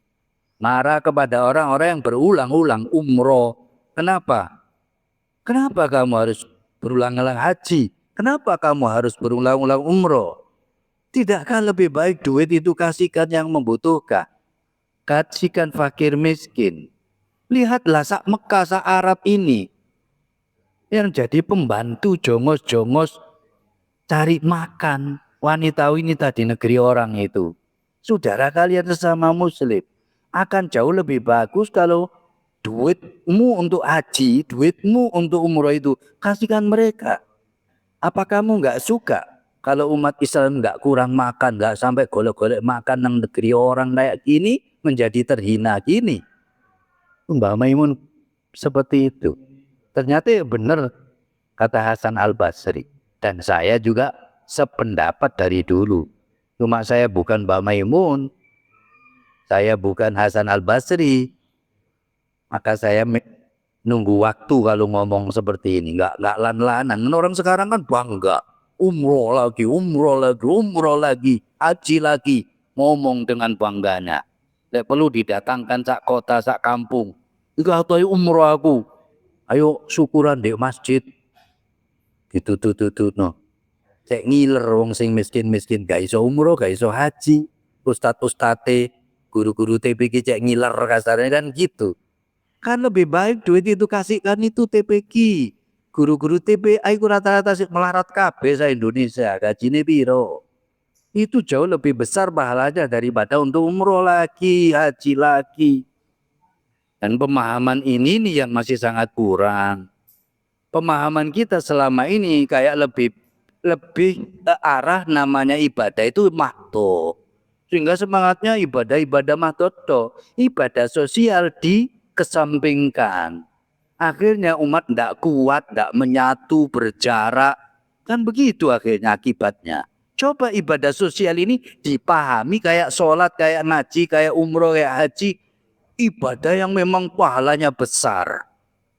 marah kepada orang-orang yang berulang-ulang umroh. Kenapa? Kenapa kamu harus berulang-ulang haji? Kenapa kamu harus berulang-ulang umroh? Tidakkah lebih baik duit itu kasihkan yang membutuhkan? Kasihkan fakir miskin. Lihatlah sak Mekah, sak Arab ini yang jadi pembantu jongos-jongos cari makan wanita-wanita di negeri orang itu. Saudara kalian sesama muslim, akan jauh lebih bagus kalau duitmu untuk haji, duitmu untuk umroh itu kasihkan mereka. Apa kamu nggak suka kalau umat Islam nggak kurang makan, nggak sampai golek-golek makan nang negeri orang kayak gini, menjadi terhina gini? Mbak Maimun seperti itu. Ternyata benar kata Hasan Al-Basri. Dan saya juga sependapat dari dulu. Cuma saya bukan Mbak Maimun, saya bukan Hasan Al-Basri. Maka saya nunggu waktu kalau ngomong seperti ini. Nggak lan-lanan. Orang sekarang kan bangga. Umroh lagi, umroh lagi, umroh lagi, haji lagi. Ngomong dengan bangganya. Tidak perlu didatangkan sak kota, sak kampung. Enggak tahu umroh aku. Ayo syukuran di masjid. Gitu no. Cek ngiler wong sing miskin-miskin gak iso umroh, gak iso haji. Ustad-ustate, guru-guru TPQ cek ngiler kasarnya kan gitu. Kan lebih baik duit itu kasihkan itu TPQ. Guru-guru TPA itu rata-rata melarat kabeh sa Indonesia, gajine piro. Itu jauh lebih besar pahalanya daripada untuk umroh lagi, haji lagi. Dan pemahaman ini nih yang masih sangat kurang. Pemahaman kita selama ini kayak lebih ke arah namanya ibadah itu mahdoh. Sehingga semangatnya ibadah mahdoh, ibadah sosial dikesampingkan. Akhirnya umat tidak kuat, tidak menyatu, berjarak. Kan begitu akhirnya akibatnya. Coba ibadah sosial ini dipahami kayak sholat, kayak ngaji, kayak umroh, kayak haji. Ibadah yang memang pahalanya besar.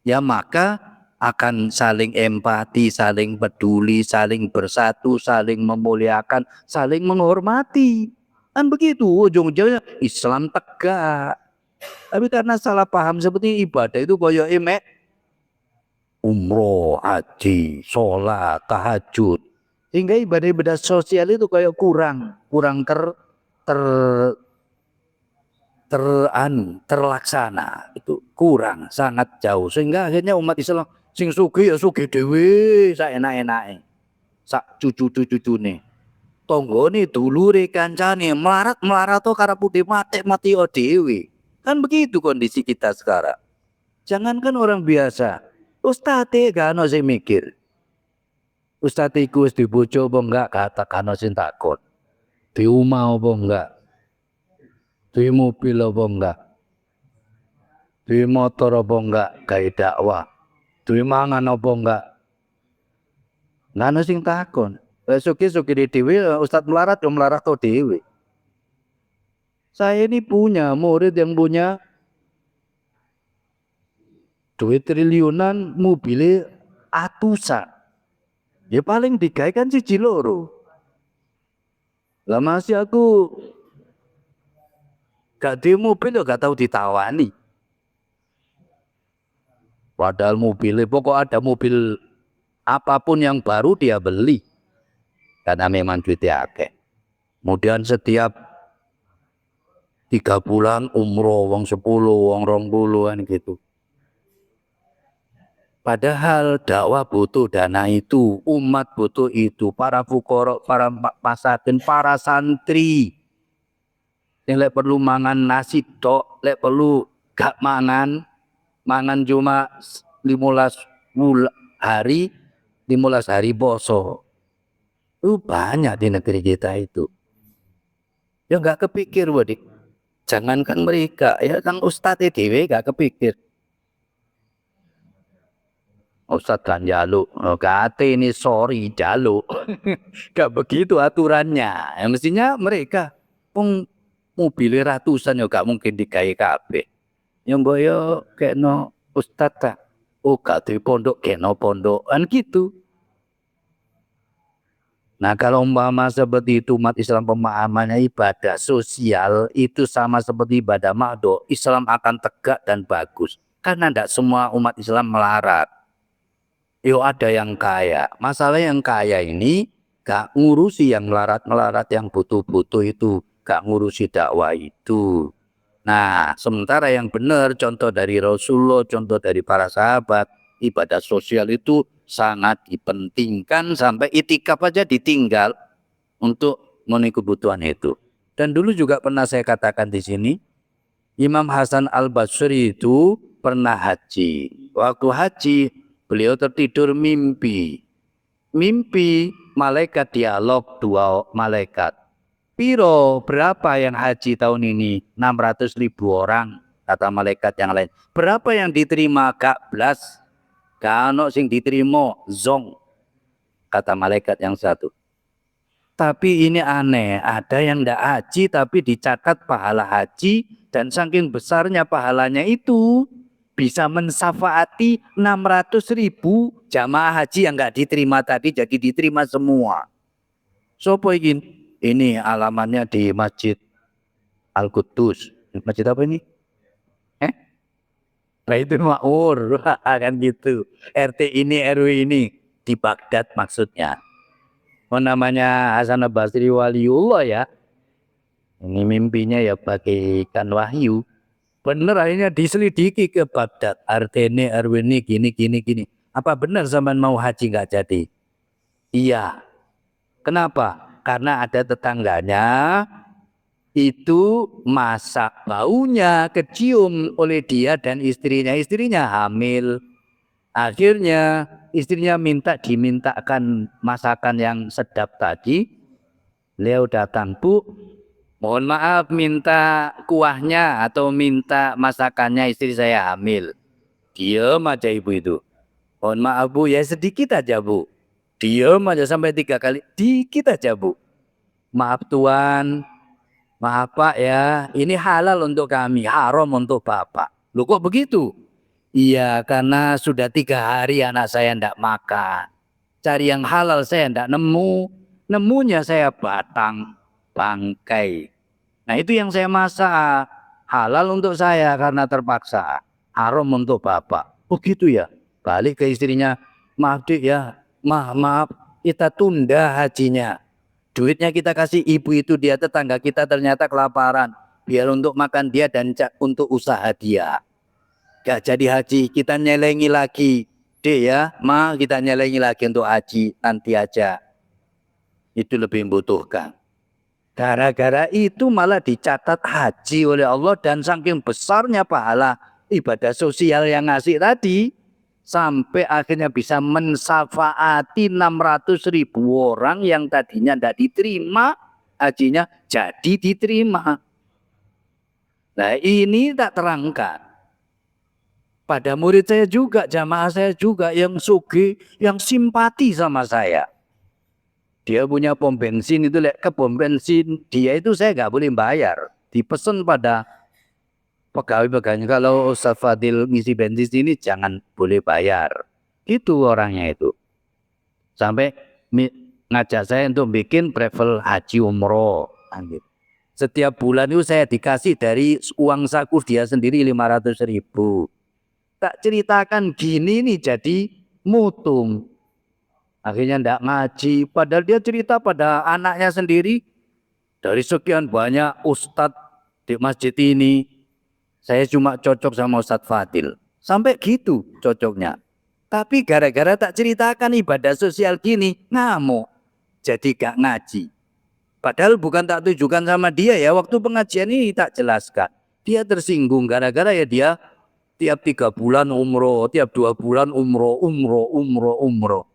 Ya maka akan saling empati, saling peduli, saling bersatu, saling memuliakan, saling menghormati. Kan begitu ujung-ujungnya Islam tegak. Tapi karena salah paham seperti ibadah itu koyo emek umroh, haji, sholat, tahajud. Hingga ibadah-ibadah sosial itu kayak kurang terlaksana, itu kurang, sangat jauh. Sehingga akhirnya umat Islam sing sugih ya sugih dhewe, sak enak-enake. Sak cucu-cucune. Tonggone dulure kancane melarat karo putih mati dhewe. Kan begitu kondisi kita sekarang. Jangankan orang biasa, Ustadz gak ono sing mikir. Ustadz iku wis dibojo apa enggak kata kano sing takon. Di omah apa enggak? Di mobil apa enggak? Di motor apa enggak? Gawe dakwah. Di mangan apa enggak? Nggak ono sing takon. Suki dhewe Ustadz melarat yo melarat to dhewe. Saya ini punya murid yang punya duit triliunan, mobilnya atusan. Ya paling digawe kan siji loro. Lah masih aku gak di mobil ya gak tahu ditawani. Padahal mobilnya pokok ada mobil apapun yang baru dia beli. Karena memang duitnya akeh. Kemudian setiap 3 bulan umroh wong 10, wong 20 gitu. Padahal dakwah butuh dana itu, umat butuh itu, para fuqara, para masakin, para santri. Yang lek perlu mangan nasi tok, lek perlu gak mangan cuma 15 hari, 15 hari poso. Itu banyak di negeri kita itu. Ya gak kepikir wadik. Jangankan mereka, ya kan Ustadz dhewe gak kepikir. Ustadz kan jaluk, kate ini sorry jaluk. Gak begitu aturannya. Ya, mestinya mereka mobil ratusan ya gak mungkin digawe kabeh. Ya mbok yo kekno Ustadz ta. Oh gak di pondok kena pondokan gitu. Nah kalau umpama seperti itu umat Islam pemahamannya ibadah sosial itu sama seperti ibadah makdo, Islam akan tegak dan bagus. Karena tidak semua umat Islam melarat. Yo ada yang kaya. Masalah yang kaya ini gak ngurusi yang melarat-melarat, yang butuh-butuh itu. Gak ngurusi dakwah itu. Nah sementara yang benar contoh dari Rasulullah, contoh dari para sahabat, ibadah sosial itu sangat dipentingkan sampai itikaf aja ditinggal untuk memenuhi kebutuhan itu. Dan dulu juga pernah saya katakan di sini, Imam Hasan Al-Basri itu pernah haji. Waktu haji beliau tertidur mimpi. Mimpi malaikat dialog dua malaikat. Piro berapa yang haji tahun ini? 600.000 orang kata malaikat yang lain. Berapa yang diterima? Gak belas. Kano sing diterima zong kata malaikat yang satu. Tapi ini aneh, ada yang ndak haji tapi dicatat pahala haji dan saking besarnya pahalanya itu bisa mensafaati 600.000 jamaah haji yang nggak diterima tadi jadi diterima semua. Sopo ingin? Ini alamannya di Masjid Al-Quddus. Masjid apa ini? Baitul Ma'mur kan gitu. RT ini RW ini di Baghdad maksudnya. Namanya Hasan Al-Basri waliullah ya. Ini mimpinya ya bagaikan wahyu. Bener akhirnya diselidiki ke Baghdad. RT ini RW ini gini. Apa benar zaman mau haji nggak jadi? Iya. Kenapa? Karena ada tetangganya itu masak baunya kecium oleh dia dan istrinya. Istrinya hamil. Akhirnya istrinya dimintakan masakan yang sedap tadi. Beliau datang, Bu, mohon maaf minta kuahnya atau minta masakannya, istri saya hamil. Diam aja ibu itu. Mohon maaf Bu, ya sedikit aja Bu. Diam aja sampai 3 kali. Dikit aja Bu. Maaf Tuan. Maaf Pak ya, ini halal untuk kami, haram untuk Bapak. Loh kok begitu? Iya, karena sudah 3 hari anak saya tidak makan. Cari yang halal saya tidak nemu. Nemunya saya batang, bangkai. Nah itu yang saya masak. Halal untuk saya karena terpaksa. Haram untuk Bapak. Begitu ya. Balik ke istrinya. Maaf Dik ya, maaf, kita tunda hajinya. Duitnya kita kasih ibu itu, dia tetangga kita ternyata kelaparan. Biar untuk makan dia dan untuk usaha dia. Gak jadi haji, kita nyelengi lagi. Dek ya, kita nyelengi lagi untuk haji, nanti aja. Itu lebih membutuhkan. Gara-gara itu malah dicatat haji oleh Allah dan saking besarnya pahala ibadah sosial yang ngasih tadi. sampai akhirnya bisa mensafaati 600.000 orang yang tadinya tidak diterima hajinya jadi diterima. Nah ini tak terangkan pada murid saya juga, jamaah saya juga yang sugih, yang simpati sama saya. Dia punya pom bensin itu, ke pom bensin dia itu saya nggak boleh bayar, dipesan pada pegawai-pegawainya, kalau Ustaz Fadil ngisi bensin ini jangan boleh bayar. Itu orangnya itu. Sampai ngajak saya untuk bikin travel haji umroh. Setiap bulan itu saya dikasih dari uang saku dia sendiri 500.000. Tak ceritakan gini nih jadi mutung. Akhirnya ndak ngaji. Padahal dia cerita pada anaknya sendiri, dari sekian banyak ustadz di masjid ini, saya cuma cocok sama Ustadz Fadil. Sampai gitu cocoknya. Tapi gara-gara tak ceritakan ibadah sosial gini, ngamuk. Jadi gak ngaji. Padahal bukan tak tujukan sama dia ya. Waktu pengajian ini tak jelaskan. Dia tersinggung gara-gara ya dia tiap 3 bulan umroh, tiap 2 bulan umroh.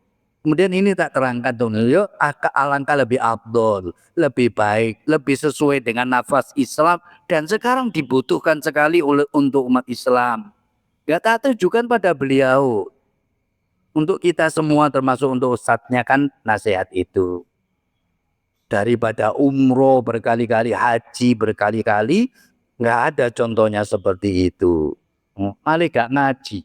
Kemudian ini tak terangkan tuh, yuk alangkah lebih afdol, lebih baik, lebih sesuai dengan nafas Islam dan sekarang dibutuhkan sekali untuk umat Islam. Gak tak tujukan pada beliau. Untuk kita semua termasuk untuk ustadznya kan nasihat itu. Daripada umroh berkali-kali, haji berkali-kali, nggak ada contohnya seperti itu. Malah gak ngaji.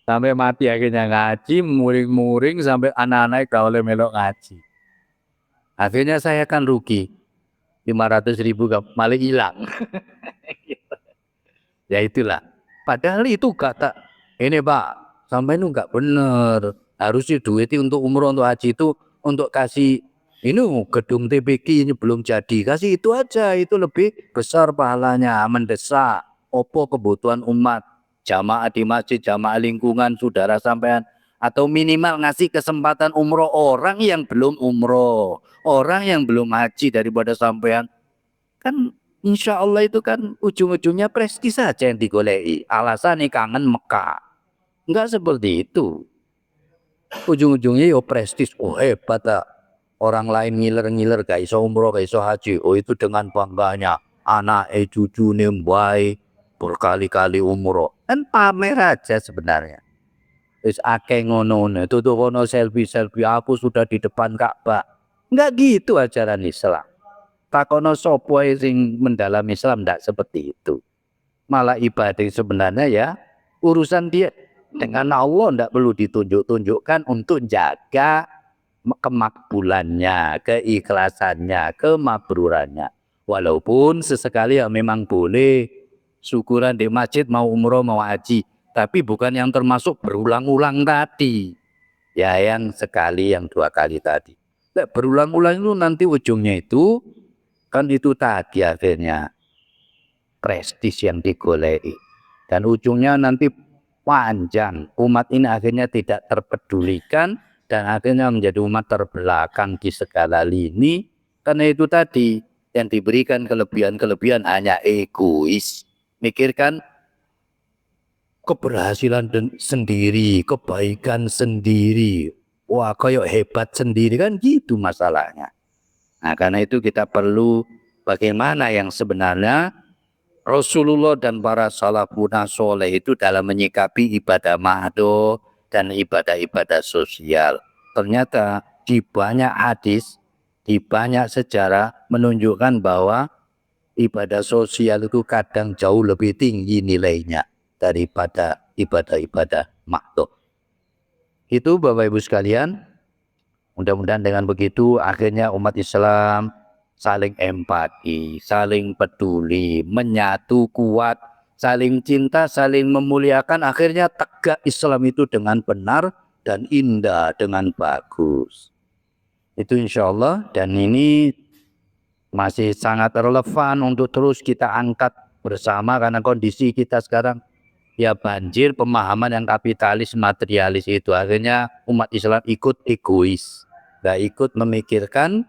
Sampai mati akhirnya ngaji, muring-muring sampai anak-anak gak oleh melok ngaji. Akhirnya saya kan rugi 500.000 malah hilang. Ya itulah. Padahal itu kata ini Pak, sampai itu nggak bener. Harusnya duitnya untuk umroh, untuk haji itu untuk kasih ini gedung TPQ ini belum jadi. Kasih itu aja, itu lebih besar pahalanya, mendesak. Opo kebutuhan umat, jamaah di masjid, jamaah lingkungan, saudara sampean. Atau minimal ngasih kesempatan umroh orang yang belum umroh, orang yang belum haji daripada sampean. Kan insya Allah itu kan ujung-ujungnya prestis saja yang digolei. Alasan nih kangen Mekah. Enggak seperti itu. Ujung-ujungnya yo prestis. Oh hebat tak. Orang lain ngiler-ngiler gak iso umroh, gak iso haji. Oh itu dengan bangganya. Anak cucu nembai berkali-kali umroh. Kan pamer aja sebenarnya. Terus akeh ngono-ngono. Tutup kono selfie-selfie. Aku sudah di depan Ka'bah. Enggak gitu ajaran Islam. Takono sopo sing mendalam Islam tidak seperti itu. Malah ibadah sebenarnya ya urusan dia dengan Allah tidak perlu ditunjuk-tunjukkan untuk jaga kemakbulannya, keikhlasannya, kemakburannya. Walaupun sesekali ya memang boleh syukuran di masjid mau umroh mau haji, tapi bukan yang termasuk berulang-ulang tadi. Ya yang sekali, yang 2 kali tadi. Berulang-ulang itu nanti ujungnya itu kan itu tadi akhirnya prestis yang digolei dan ujungnya nanti panjang, umat ini akhirnya tidak terpedulikan dan akhirnya menjadi umat terbelakang di segala lini karena itu tadi yang diberikan kelebihan-kelebihan hanya egois, mikirkan keberhasilan sendiri, kebaikan sendiri, wah kayak hebat sendiri kan gitu masalahnya. Nah karena itu kita perlu bagaimana yang sebenarnya Rasulullah dan para salafun soleh itu dalam menyikapi ibadah mahdoh dan ibadah-ibadah sosial. Ternyata di banyak hadis, di banyak sejarah menunjukkan bahwa ibadah sosial itu kadang jauh lebih tinggi nilainya daripada ibadah-ibadah mahdoh. Itu Bapak Ibu sekalian, mudah-mudahan dengan begitu akhirnya umat Islam saling empati, saling peduli, menyatu kuat, saling cinta, saling memuliakan. Akhirnya tegak Islam itu dengan benar dan indah, dengan bagus. Itu insya Allah dan ini masih sangat relevan untuk terus kita angkat bersama karena kondisi kita sekarang ya banjir pemahaman yang kapitalis materialis itu. Akhirnya umat Islam ikut egois, gak ikut memikirkan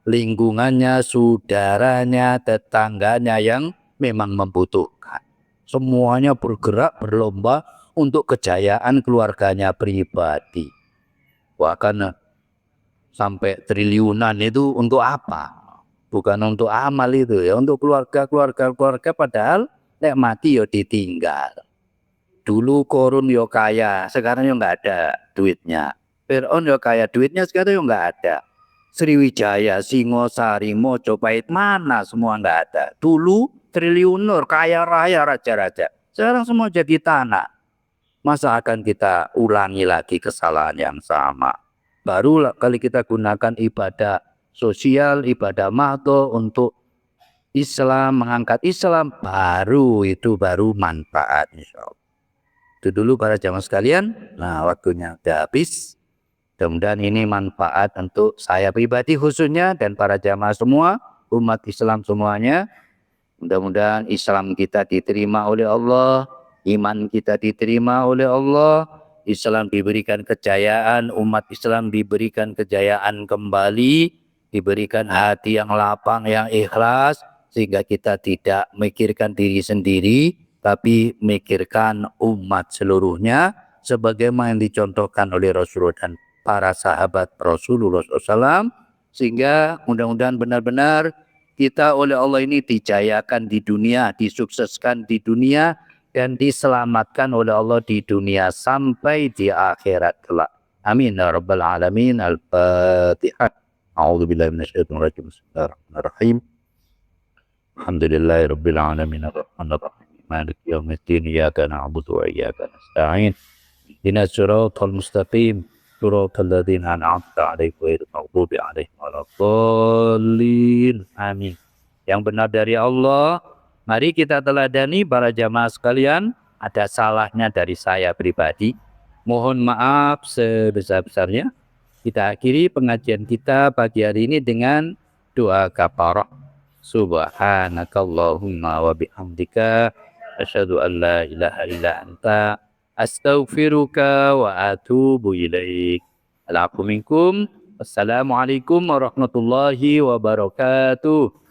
lingkungannya, saudaranya, tetangganya yang memang membutuhkan. Semuanya bergerak berlomba untuk kejayaan keluarganya pribadi. Bahkan sampai triliunan itu untuk apa? Bukan untuk amal itu ya, untuk keluarga padahal nek mati yo ditinggal. Dulu Korun yo kaya, sekarang yo nggak ada duitnya. Fir'aun yo kaya, duitnya sekarang yo nggak ada. Sriwijaya, Singosari, Mojopahit, mana semua nggak ada. Dulu triliuner, kaya raya, raja-raja. Sekarang semua jadi tanah. Masa akan kita ulangi lagi kesalahan yang sama? Baru kali kita gunakan ibadah sosial, ibadah mahdoh untuk Islam, mengangkat Islam, baru manfaat insyaallah. Itu dulu para jamaah sekalian. Nah, waktunya udah habis. Mudah-mudahan ini manfaat untuk saya pribadi khususnya dan para jamaah semua, umat Islam semuanya. Mudah-mudahan Islam kita diterima oleh Allah, iman kita diterima oleh Allah, Islam diberikan kejayaan, umat Islam diberikan kejayaan kembali, diberikan hati yang lapang, yang ikhlas, sehingga kita tidak memikirkan diri sendiri, tapi memikirkan umat seluruhnya, sebagaimana yang dicontohkan oleh Rasulullah dan para sahabat Rasulullah SAW, sehingga mudah-mudahan benar-benar kita oleh Allah ini dijayakan di dunia, disukseskan di dunia, dan diselamatkan oleh Allah di dunia sampai di akhirat kelak. Amin ya rabbal alamin. Al-Fatihah. A'udzubillahi minasyaitonir rajim. Bismillahirrahmanirrahim. Alhamdulillahi rabbil alamin arrahmanir rahim. Maliki yaumiddin. Iyyaka na'budu wa iyyaka nasta'in. Ihdinas siratal mustaqim. Siratal ladzina an'amta 'alaihim ghairil maghdubi 'alaihim waladdallin. Amin. Yang benar dari Allah. Mari kita teladani para jamaah sekalian. Ada salahnya dari saya pribadi. Mohon maaf sebesar-besarnya. Kita akhiri pengajian kita pagi hari ini dengan doa kafarah. Subhanakallahumma wa bihamdika asyhadu an la ilaha illa anta astaghfiruka wa atubu ilaik. Alaikum. Assalamualaikum warahmatullahi wabarakatuh.